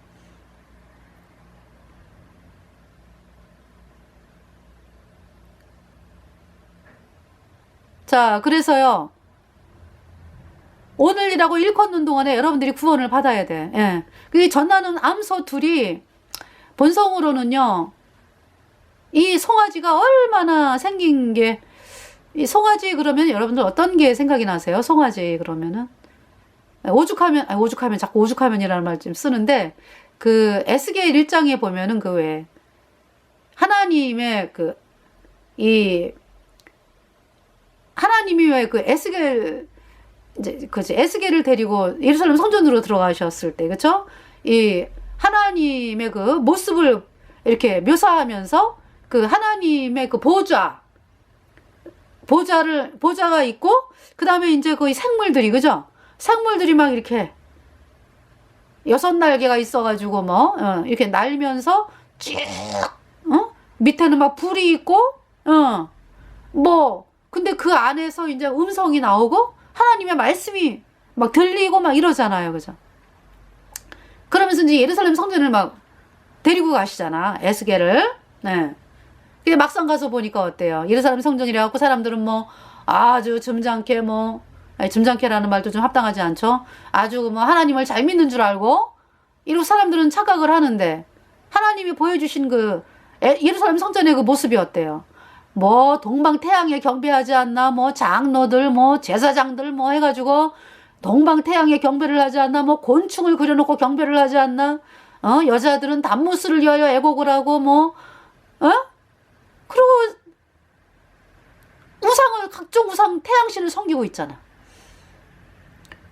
자, 그래서요, 오늘이라고 일컫는 동안에 여러분들이 구원을 받아야 돼. 예. 그 전나는 암소 둘이 본성으로는요, 이 송아지가 얼마나 생긴 게, 이 송아지 그러면 여러분들 어떤 게 생각이 나세요? 송아지 그러면은 오죽하면 자꾸 오죽하면이라는 말 좀 쓰는데, 에스겔 1장에 보면은 왜 하나님의 하나님이 왜 에스겔, 이제 에스겔을 데리고 예루살렘 성전으로 들어가셨을 때, 그쵸? 이 하나님의 모습을 이렇게 묘사하면서 하나님의 보좌가 있고, 그 다음에 이제 생물들이, 그죠? 생물들이 막 이렇게 6날개가 있어가지고 이렇게 날면서 쭉, 밑에는 막 불이 있고, 근데 그 안에서 이제 음성이 나오고, 하나님의 말씀이 막 들리고 막 이러잖아요. 그죠? 그러면서 이제 예루살렘 성전을 막 데리고 가시잖아. 에스겔을. 네. 근데 막상 가서 보니까 어때요? 예루살렘 성전이라고 사람들은 아주 점잖게 점잖게라는 말도 좀 합당하지 않죠? 아주 하나님을 잘 믿는 줄 알고, 이러고 사람들은 착각을 하는데 하나님이 보여주신 그 예루살렘 성전의 그 모습이 어때요? 뭐 동방태양에 경배하지 않나, 뭐 장로들, 뭐 제사장들 뭐 해가지고 동방태양에 경배를 하지 않나, 뭐 곤충을 그려놓고 경배를 하지 않나, 여자들은 단무스를 위하여 애곡을 하고 뭐 그리고 우상을, 각종 우상 태양신을 섬기고 있잖아.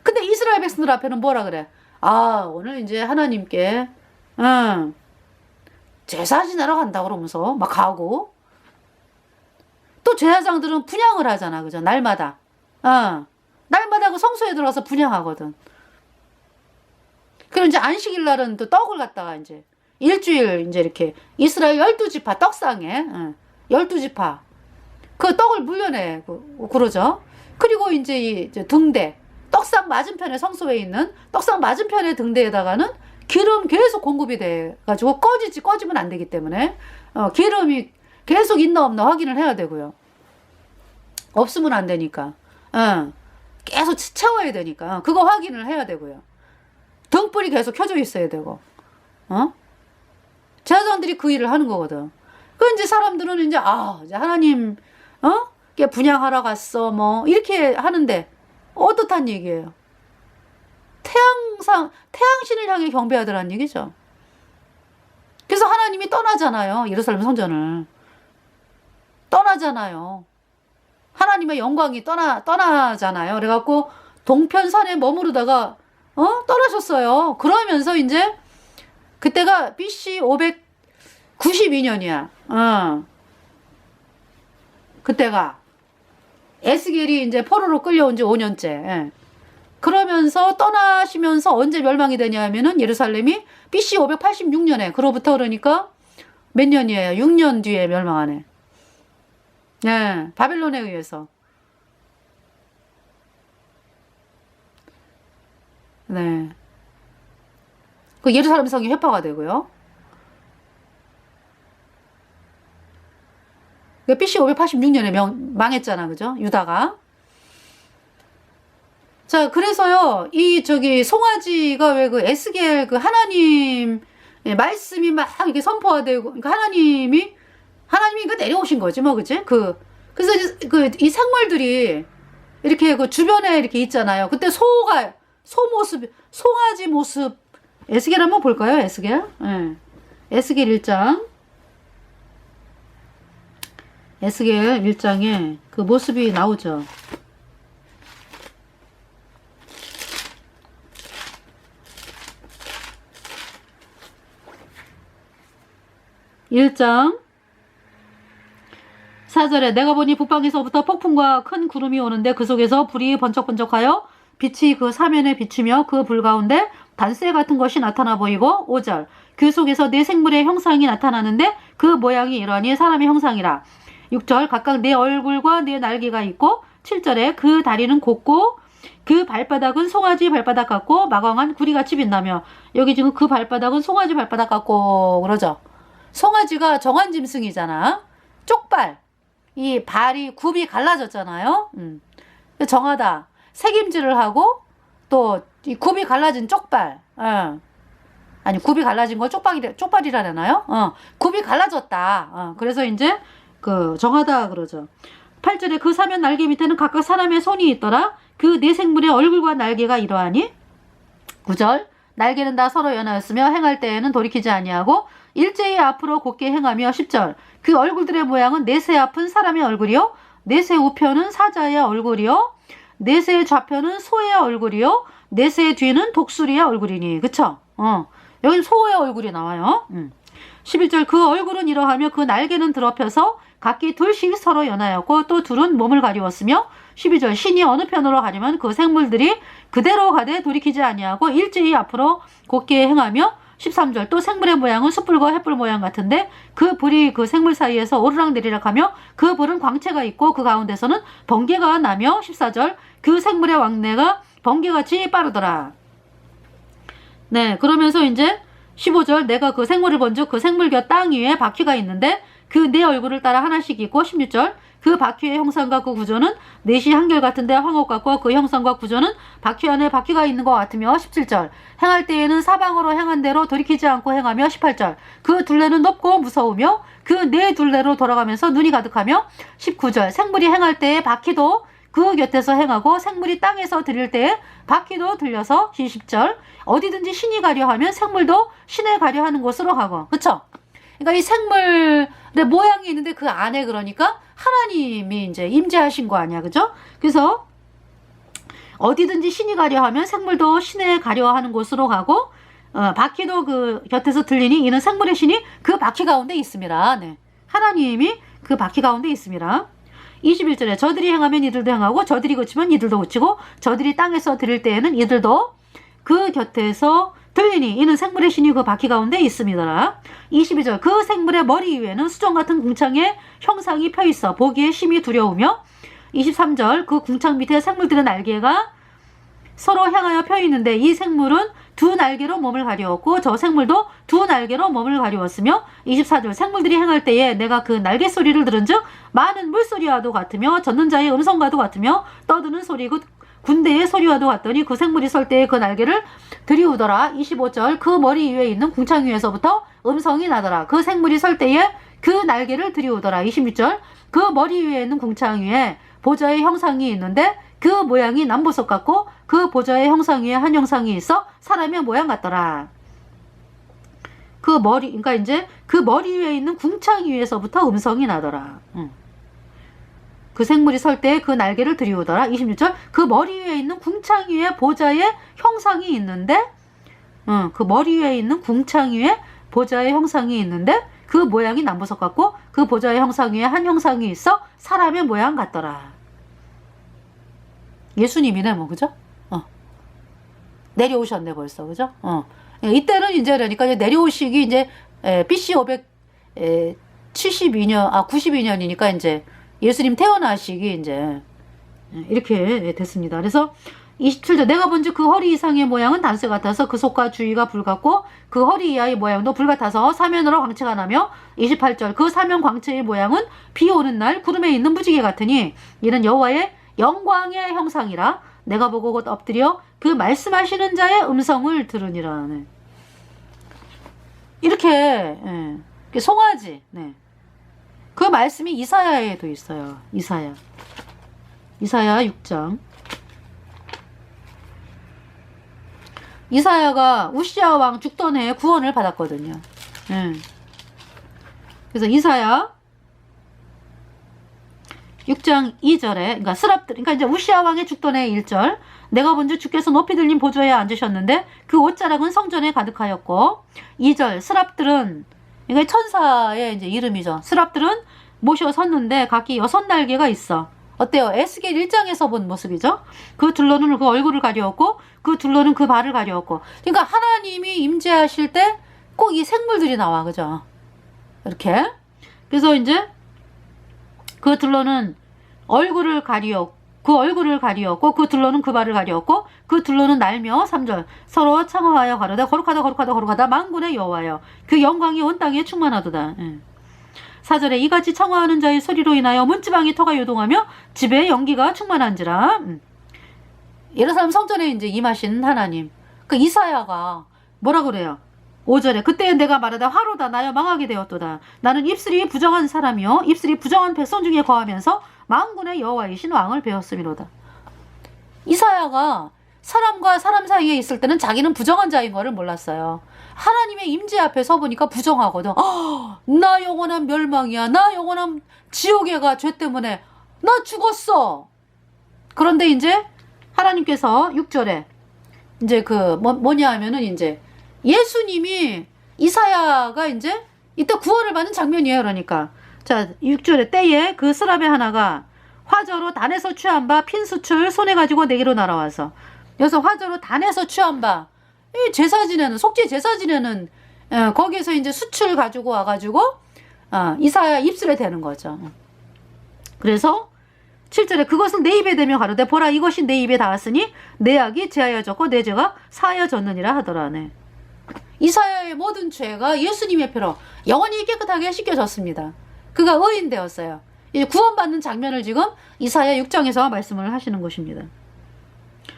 근데 이스라엘 백성들 앞에는 뭐라 그래? 아, 오늘 이제 하나님께 제사 지내러 간다 그러면서 막 가고, 또 제사장들은 분향을 하잖아, 그죠? 날마다. 날마다 그 성소에 들어가서 분향하거든. 그리고 이제 안식일 날은 또 떡을 갖다가 이제 일주일 이제 이렇게 이스라엘 12지파 떡상에 12지파 그 떡을 물려내 그러죠. 그리고 이제 이 등대, 떡상 맞은편에, 성소에 있는 떡상 맞은편의 등대에다가는 기름 계속 공급이 돼 가지고 꺼지면 안 되기 때문에 기름이 계속 있나 없나 확인을 해야 되고요. 없으면 안 되니까 계속 채워야 되니까 그거 확인을 해야 되고요. 등불이 계속 켜져 있어야 되고, 제사장들이 그 일을 하는 거거든. 그 이제 사람들은 이제 이제 하나님 분향하러 갔어 뭐 이렇게 하는데 어떻단 얘기예요? 태양신을 향해 경배하더란 얘기죠. 그래서 하나님이 떠나잖아요. 예루살렘 성전을 떠나잖아요. 하나님의 영광이 떠나잖아요. 그래갖고 동편산에 머무르다가 떠나셨어요. 그러면서 이제 그때가 BC 592년이야. 그때가 에스겔이 이제 포로로 끌려온 지 5년째. 예. 그러면서 떠나시면서 언제 멸망이 되냐 하면은 예루살렘이 BC 586년에, 그로부터 그러니까 몇 년이에요? 6년 뒤에 멸망하네. 예, 바벨론에 의해서. 네. 그 예루살렘 성이 회파가 되고요. BC 586년에 망했잖아, 그죠? 유다가. 자, 그래서요, 송아지가 왜 그 에스겔 그 하나님 말씀이 막 이렇게 선포가 되고, 그러니까 하나님이 그 내려오신 거지, 뭐, 그지? 그래서 이 생물들이 이렇게 그 주변에 이렇게 있잖아요. 그때 송아지 모습, 에스겔 한번 볼까요? 에스겔? 네. 에스겔 1장. 에스겔 1장에 그 모습이 나오죠. 1장 4절에 내가 보니 북방에서부터 폭풍과 큰 구름이 오는데 그 속에서 불이 번쩍번쩍하여 빛이 그 사면에 비추며 그 불 가운데 단쇠 같은 것이 나타나 보이고 5절 그 속에서 네 생물의 형상이 나타나는데 그 모양이 이러하니 사람의 형상이라. 6절 각각 네 얼굴과 네 날개가 있고 7절에 그 다리는 곱고 그 발바닥은 송아지 발바닥 같고 마광한 구리같이 빛나며. 여기 지금 그 발바닥은 송아지 발바닥 같고 그러죠. 송아지가 정한짐승이잖아. 쪽발, 이 발이 굽이 갈라졌잖아요. 정하다 색임질을 하고 또 이 굽이 갈라진 쪽발, 아니 굽이 갈라진 걸 쪽발이라나요? 굽이 갈라졌다. 그래서 이제 그 정하다 그러죠. 8절에 그 사면 날개 밑에는 각각 사람의 손이 있더라. 그 네 생물의 얼굴과 날개가 이러하니. 9절 날개는 다 서로 연하였으며 행할 때에는 돌이키지 아니하고 일제히 앞으로 곧게 행하며. 10절 그 얼굴들의 모양은 넷의 앞은 사람의 얼굴이요 넷의 우편은 사자의 얼굴이요 넷의 좌편은 소의 얼굴이요 넷의 뒤는 독수리의 얼굴이니. 그쵸? 여기 소의 얼굴이 나와요. 11절 그 얼굴은 이러하며 그 날개는 드러펴서 각기 둘씩 서로 연하였고 또 둘은 몸을 가리웠으며. 12절 신이 어느 편으로 가려면 그 생물들이 그대로 가되 돌이키지 아니하고 일제히 앞으로 곧게 행하며. 13절 또 생물의 모양은 숯불과 횃불 모양 같은데 그 불이 그 생물 사이에서 오르락내리락 하며 그 불은 광채가 있고 그 가운데서는 번개가 나며. 14절 그 생물의 왕래가 번개같이 빠르더라. 네, 그러면서 이제 15절 내가 그 생물을 본즉 그 생물과 땅 위에 바퀴가 있는데 그 네 얼굴을 따라 하나씩 있고 16절 그 바퀴의 형상과 그 구조는 넷이 한결같은데 황옥 같고 그 형상과 구조는 바퀴 안에 바퀴가 있는 것 같으며 17절 행할 때에는 사방으로 행한 대로 돌이키지 않고 행하며 18절 그 둘레는 높고 무서우며 그 네 둘레로 돌아가면서 눈이 가득하며 19절 생물이 행할 때에 바퀴도 그 곁에서 행하고 생물이 땅에서 들일 때에 바퀴도 들려서 20절 어디든지 신이 가려 하면 생물도 신에 가려 하는 곳으로 가고 그쵸? 그러니까 이 생물의 모양이 있는데 그 안에 그러니까 하나님이 이제 임재하신 거 아니야 그죠? 그래서 어디든지 신이 가려 하면 생물도 신에 가려 하는 곳으로 가고 바퀴도 그 곁에서 들리니 이는 생물의 신이 그 바퀴 가운데 있습니다. 네. 하나님이 그 바퀴 가운데 있습니다. 21절에 저들이 행하면 이들도 행하고 저들이 그치면 이들도 그치고 저들이 땅에서 들일 때에는 이들도 그 곁에서 들리니 이는 생물의 신이 그 바퀴 가운데 있습니다. 22절 그 생물의 머리 위에는 수정 같은 궁창의 형상이 펴 있어 보기에 심히 두려우며 23절 그 궁창 밑에 생물들의 날개가 서로 향하여 펴 있는데 이 생물은 두 날개로 몸을 가리웠고 저 생물도 두 날개로 몸을 가리웠으며 24절 생물들이 행할 때에 내가 그 날개 소리를 들은즉 많은 물소리와도 같으며 젖는 자의 음성과도 같으며 떠드는 소리 곧 군대의 소리와도 같더니 그 생물이 설 때에 그 날개를 들이우더라. 25절 그 머리 위에 있는 궁창 위에서부터 음성이 나더라. 그 생물이 설 때에 그 날개를 들이우더라. 26절 그 머리 위에 있는 궁창 위에 보좌의 형상이 있는데 그 모양이 남보석 같고 그 보좌의 형상 위에 한 형상이 있어 사람의 모양 같더라. 그 머리 그러니까 이제 그 머리 위에 있는 궁창 위에서부터 음성이 나더라. 그 생물이 설 때에 그 날개를 들이우더라. 26절 그 머리 위에 있는 궁창 위에 보좌의 형상이 있는데 그 머리 위에 있는 궁창 위에 보좌의 형상이 있는데 그 모양이 남보석 같고 그 보좌의 형상 위에 한 형상이 있어 사람의 모양 같더라. 예수님이네 뭐 그죠? 내려오셨네 벌써 그죠? 이때는 이제 그러니까 내려오시기 이제 BC 572년 92년이니까 이제 예수님 태어나시기 이제 이렇게 됐습니다. 그래서 27절 내가 본즉 그 허리 이상의 모양은 단쇠 같아서 그 속과 주위가 불 같고 그 허리 이하의 모양도 불 같아서 사면으로 광채가 나며 28절 그 사면 광채의 모양은 비 오는 날 구름에 있는 무지개 같으니 이는 여호와의 영광의 형상이라 내가 보고 곧 엎드려 그 말씀하시는 자의 음성을 들으니라. 네. 이렇게 송아지 그 말씀이 이사야에도 있어요. 이사야 6장 이사야가 우시아 왕 죽던 해에 구원을 받았거든요. 그래서 이사야 6장 2절에 그러니까 이제 우시아 왕의 죽던 해 1절 내가 본즉 주께서 높이 들린 보좌에 앉으셨는데 그 옷자락은 성전에 가득하였고 2절 스랍들은 그러니까 천사의 이제 이름이죠. 스랍들은 모셔 섰는데 각기 6날개가 있어. 어때요? 에스겔 1장에서 본 모습이죠. 그 둘로는 그 얼굴을 가려웠고 그 둘로는 그 발을 가려웠고 그러니까 하나님이 임재하실 때 꼭 이 생물들이 나와 그죠? 이렇게 그래서 이제 그 둘로는 얼굴을 가리었고 그 둘로는 그 발을 가리었고 그 둘로는 날며 3절 서로 창화하여 가로되 거룩하다 만군의 여호와여 그 영광이 온 땅에 충만하도다. 4절에 이같이 창화하는 자의 소리로 인하여 문지방이 터가 요동하며 집에 연기가 충만한지라. 예루살렘 성전에 이제 임하신 하나님 그 이사야가 뭐라 그래요? 5절에 그때 내가 말하다 화로다 나여 망하게 되었도다. 나는 입술이 부정한 사람이요 입술이 부정한 백성 중에 거하면서 만군의 여호와이신 왕을 배웠음이로다. 이사야가 사람과 사람 사이에 있을 때는 자기는 부정한 자인 거를 몰랐어요. 하나님의 임재 앞에 서 보니까 부정하거든. 나 영원한 멸망이야. 나 영원한 지옥에 가. 죄 때문에 나 죽었어. 그런데 이제 하나님께서 6절에 이제 그 뭐냐 하면은 이제 예수님이 이사야가 이제 이때 구원을 받는 장면이에요. 그러니까 자 6절에 때에 그 스랍의 하나가 화저로 단에서 취한 바 핀 수출 손에 가지고 내게로 날아와서 여기서 화저로 단에서 취한 바 이 제사 지내는 속죄 제사 지내는 거기에서 이제 수출 가지고 와가지고 이사야 입술에 대는 거죠. 그래서 7절에 그것을 내 입에 대며 가로되 보라 이것이 내 입에 닿았으니 내 악이 제하여졌고 내 죄가 사하여졌느니라 하더라. 이사야의 모든 죄가 예수님의 피로 영원히 깨끗하게 씻겨졌습니다. 그가 의인 되었어요. 이제 구원받는 장면을 지금 이사야 6장에서 말씀을 하시는 것입니다.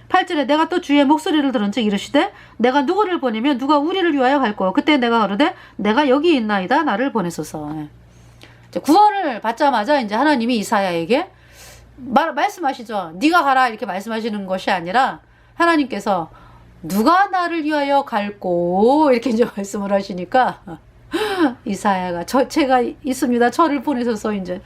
8절에 내가 또 주의 목소리를 들은즉 이르시되 내가 누구를 보내면 누가 우리를 위하여 갈꼬 그때 내가 가로되 내가 여기 있나이다 나를 보내소서. 구원을 받자마자 이제 하나님이 이사야에게 말씀하시죠. 네가 가라 이렇게 말씀하시는 것이 아니라 하나님께서 누가 나를 위하여 갈꼬 이렇게 이제 말씀을 하시니까 이사야가 제가 있습니다. 저를 보내소서 이제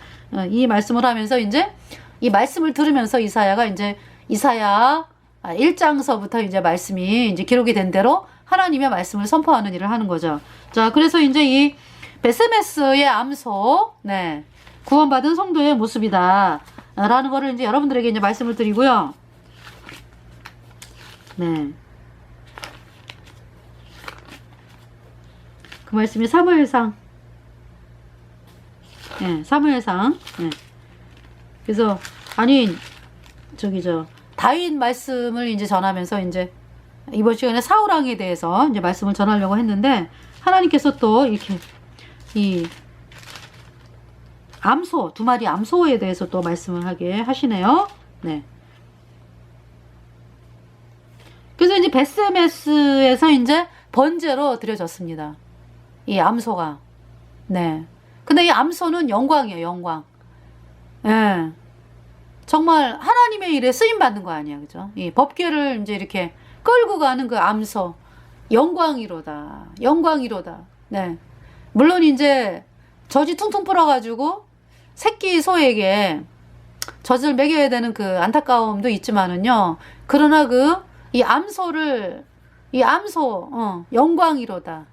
이 말씀을 하면서 이제 이 말씀을 들으면서 이사야가 이제 이사야 1장서부터 이제 말씀이 이제 기록이 된 대로 하나님의 말씀을 선포하는 일을 하는 거죠. 자, 그래서 이제 이 베세메스의 암소, 네, 구원받은 성도의 모습이다. 라는 거를 이제 여러분들에게 이제 말씀을 드리고요. 네. 그 말씀이 사무엘상. 네, 사무엘상. 네. 그래서, 아니, 다윗 말씀을 이제 전하면서 이제 이번 시간에 사울왕에 대해서 이제 말씀을 전하려고 했는데 하나님께서 또 이렇게 이 암소, 두 마리 암소에 대해서 또 말씀을 하게 하시네요. 네. 그래서 이제 베세메스에서 이제 번제로 드려졌습니다. 이 암소가. 네. 근데 이 암소는 영광이에요, 영광. 예. 네. 정말 하나님의 일에 쓰임 받는 거 아니야, 그죠? 이 법궤를 이제 이렇게 끌고 가는 그 암소. 영광이로다. 영광이로다. 네. 물론 이제 젖이 퉁퉁 불어가지고 새끼 소에게 젖을 먹여야 되는 그 안타까움도 있지만은요. 그러나 이 암소, 영광이로다.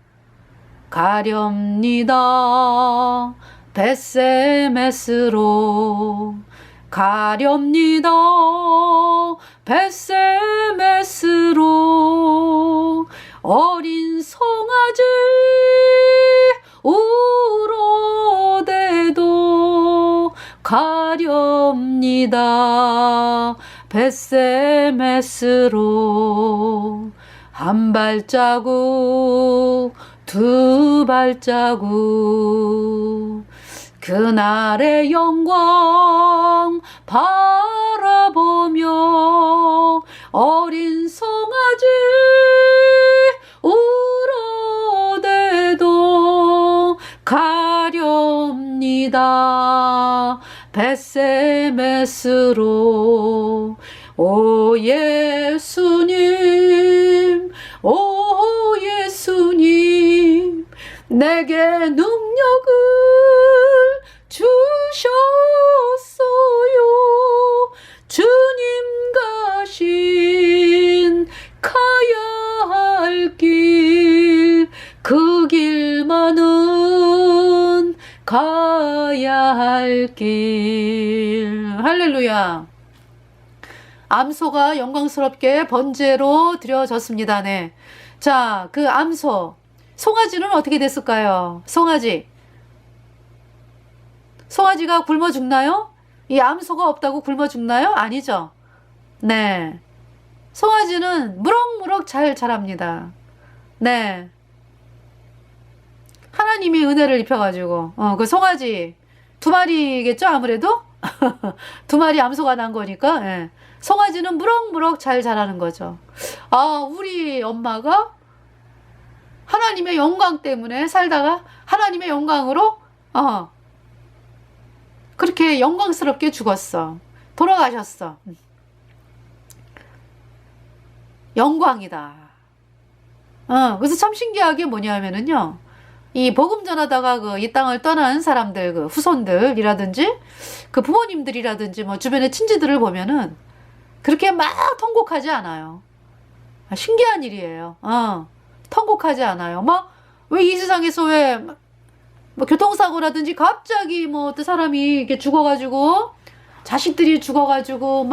가렵니다. 베세메스로. 가렵니다. 베세메스로. 어린 송아지 울어대도 가렵니다. 베세메스로. 한 발자국 두 발자국 그날의 영광 바라보며 어린 송아지 울어대도 가렵니다. 베세메스로. 오 예수님, 오 예수님, 내게 능력을 주셨어요. 주님 가신 가야 할 길, 그 길만은 가야 할 길. 할렐루야. 암소가 영광스럽게 번제로 드려졌습니다. 네. 자, 그 암소. 송아지는 어떻게 됐을까요? 송아지가 굶어 죽나요? 이 암소가 없다고 굶어 죽나요? 아니죠. 네. 송아지는 무럭무럭 잘 자랍니다. 네. 하나님이 은혜를 입혀가지고, 그 송아지 두 마리겠죠? 아무래도? 두 마리 암소가 난 거니까, 예. 송아지는 무럭무럭 잘 자라는 거죠. 아, 우리 엄마가 하나님의 영광 때문에 살다가 하나님의 영광으로, 그렇게 영광스럽게 죽었어. 돌아가셨어. 영광이다. 그래서 참 신기하게 뭐냐면은요, 이 복음 전하다가 이 땅을 떠난 사람들, 후손들이라든지, 부모님들이라든지, 주변의 친지들을 보면은, 그렇게 막 통곡하지 않아요. 신기한 일이에요. 통곡하지 않아요. 왜 이 세상에서 교통사고라든지 갑자기 어떤 사람이 이렇게 죽어가지고, 자식들이 죽어가지고,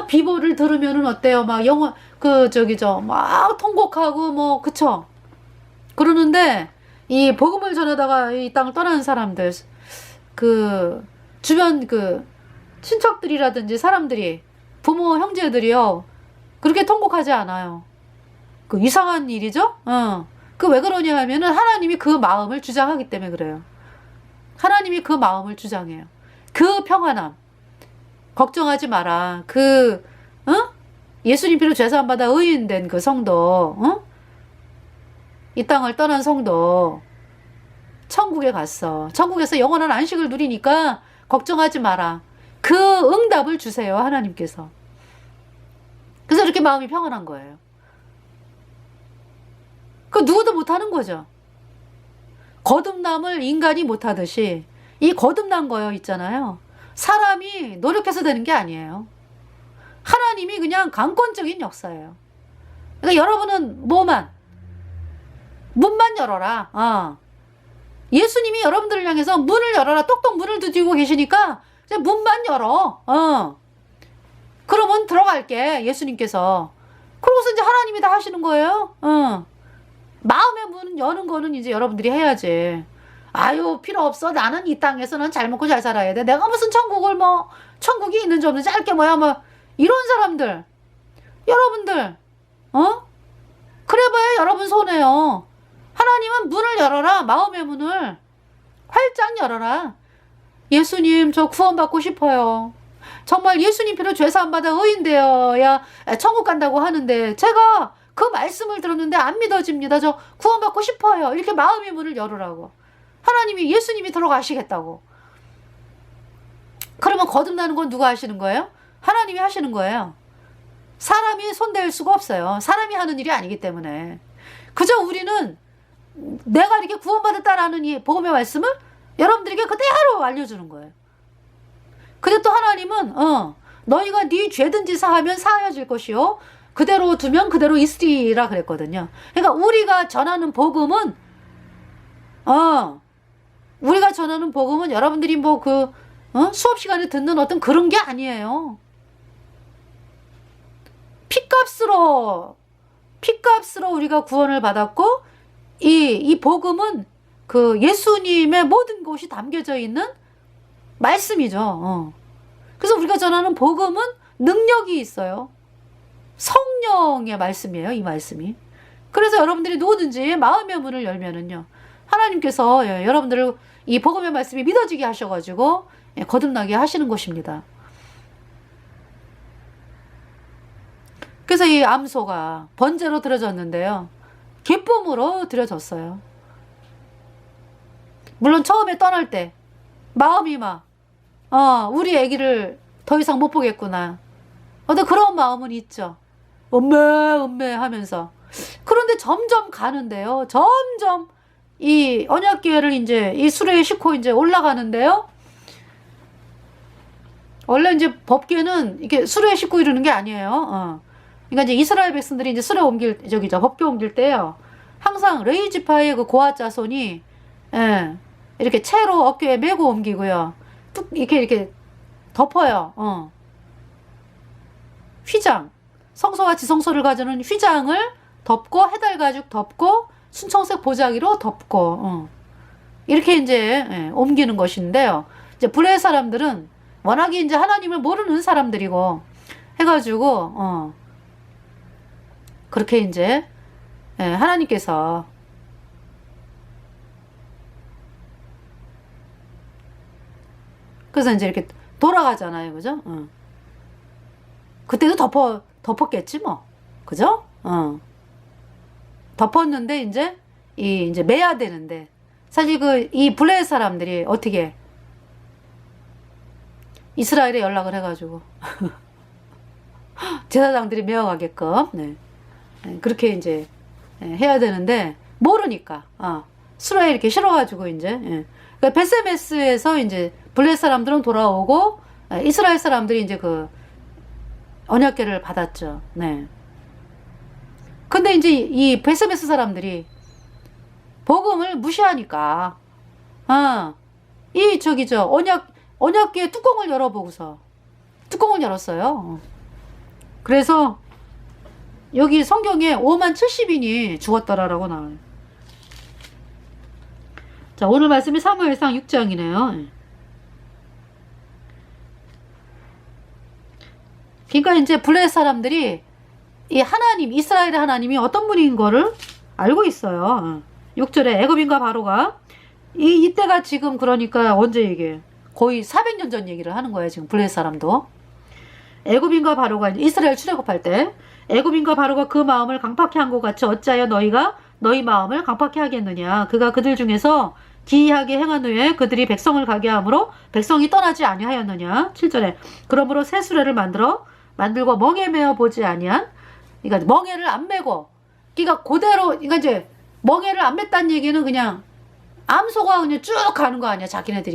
비보를 들으면은 어때요? 막 통곡하고, 그쵸? 그러는데, 이 복음을 전하다가 이 땅을 떠나는 사람들, 주변 친척들이라든지 사람들이, 부모, 형제들이요, 그렇게 통곡하지 않아요. 이상한 일이죠? 그 왜 그러냐 하면은 하나님이 그 마음을 주장하기 때문에 그래요. 하나님이 그 마음을 주장해요. 그 평안함. 걱정하지 마라. 예수님 피로 죄사함 받아 의인된 그 성도, 이 땅을 떠난 성도, 천국에 갔어. 천국에서 영원한 안식을 누리니까 걱정하지 마라. 그 응답을 주세요, 하나님께서. 그래서 이렇게 마음이 평안한 거예요. 그 누구도 못하는 거죠. 거듭남을 인간이 못하듯이 이 거듭난 거요 있잖아요. 사람이 노력해서 되는 게 아니에요. 하나님이 그냥 강권적인 역사예요. 그러니까 여러분은 문만 열어라. 예수님이 여러분들을 향해서 문을 열어라. 똑똑 문을 두드리고 계시니까 그냥 문만 열어. 그러면 들어갈게. 예수님께서. 그러고서 이제 하나님이 다 하시는 거예요. 마음의 문 여는 거는 이제 여러분들이 해야지. 아유, 필요 없어. 나는 이 땅에서는 잘 먹고 잘 살아야 돼. 내가 무슨 천국이 있는지 없는지 알게 이런 사람들. 여러분들, 그래봐야 여러분 손해요. 하나님은 문을 열어라. 마음의 문을 활짝 열어라. 예수님, 저 구원받고 싶어요. 정말 예수님 피로 죄사함 받아 의인 되어야 천국 간다고 하는데 제가 그 말씀을 들었는데 안 믿어집니다. 저 구원받고 싶어요. 이렇게 마음의 문을 열으라고. 하나님이 예수님이 들어가시겠다고. 그러면 거듭나는 건 누가 하시는 거예요? 하나님이 하시는 거예요. 사람이 손댈 수가 없어요. 사람이 하는 일이 아니기 때문에. 그저 우리는 내가 이렇게 구원받았다라는 이 복음의 말씀을 여러분들에게 그대로 알려주는 거예요. 근데 또 하나님은 너희가 네 죄든지 사하면 사하여질 것이요 그대로 두면 그대로 있으리라 그랬거든요. 그러니까 우리가 전하는 복음은 여러분들이 수업 시간에 듣는 어떤 그런 게 아니에요. 피값으로 우리가 구원을 받았고 이 복음은 그 예수님의 모든 것이 담겨져 있는 말씀이죠. 그래서 우리가 전하는 복음은 능력이 있어요. 성령의 말씀이에요, 이 말씀이. 그래서 여러분들이 누구든지 마음의 문을 열면은요, 하나님께서 여러분들을 이 복음의 말씀이 믿어지게 하셔가지고 거듭나게 하시는 것입니다. 그래서 이 암소가 번제로 드려졌는데요, 기쁨으로 드려졌어요. 물론 처음에 떠날 때 마음이 우리 아기를 더 이상 못 보겠구나. 어떤 그런 마음은 있죠. 음메 하면서. 그런데 점점 가는데요. 점점 이 언약궤를 이제 이 수레에 싣고 이제 올라가는데요. 원래 이제 법궤는 이렇게 수레에 싣고 이러는 게 아니에요. 그러니까 이제 이스라엘 백성들이 이제 수레 법궤 옮길 때요. 항상 레위지파의 그 고아 자손이 이렇게 채로 어깨에 메고 옮기고요. 뚝 이렇게 덮어요. 휘장. 성소와 지성소를 가져는 휘장을 덮고 해달 가죽 덮고 순청색 보자기로 덮고 이렇게 이제 옮기는 것인데요. 이제 블레 사람들은 워낙에 이제 하나님을 모르는 사람들이고 해가지고 그렇게 이제 하나님께서 그래서 이제 이렇게 돌아가잖아요, 그죠? 그때도 덮었겠지 뭐, 그죠? 덮었는데 이제 매야 되는데 사실 이 블레 사람들이 어떻게 이스라엘에 연락을 해가지고 제사장들이 메어가게끔 그렇게 이제 해야 되는데 모르니까 수레에 이렇게 실어가지고 이제 그러니까 베세메스에서 이제 블레 사람들은 돌아오고 이스라엘 사람들이 이제 그 언약궤를 받았죠. 네. 근데 이제 이 베세메스 사람들이 복음을 무시하니까 언약궤 뚜껑을 열어보고서 뚜껑을 열었어요. 그래서 여기 성경에 5만 70인이 죽었더라라고 나와요. 자, 오늘 말씀이 사무엘상 6장이네요. 그러니까 이제 블레 사람들이 이 하나님, 이스라엘의 하나님이 어떤 분인 거를 알고 있어요. 6절에 애굽인과 바로가 이때가 지금 그러니까 언제 얘기해? 거의 400년 전 얘기를 하는 거예요. 지금 블레셋 사람도. 애굽인과 바로가 이스라엘 출애굽할 때 애굽인과 바로가 그 마음을 강팍히 한 것 같이 어찌하여 너희가 너희 마음을 강팍히 하겠느냐. 그가 그들 중에서 기이하게 행한 후에 그들이 백성을 가게 하므로 백성이 떠나지 아니하였느냐. 7절에 그러므로 새 수레를 만들고 멍에 메어 보지 아니한, 그러니까 멍에를 안 메고, 그러니까 그대로, 그러니까 이제 멍에를 안 맸다는 얘기는 그냥 암소가 그냥 쭉 가는 거 아니야, 자기네들이.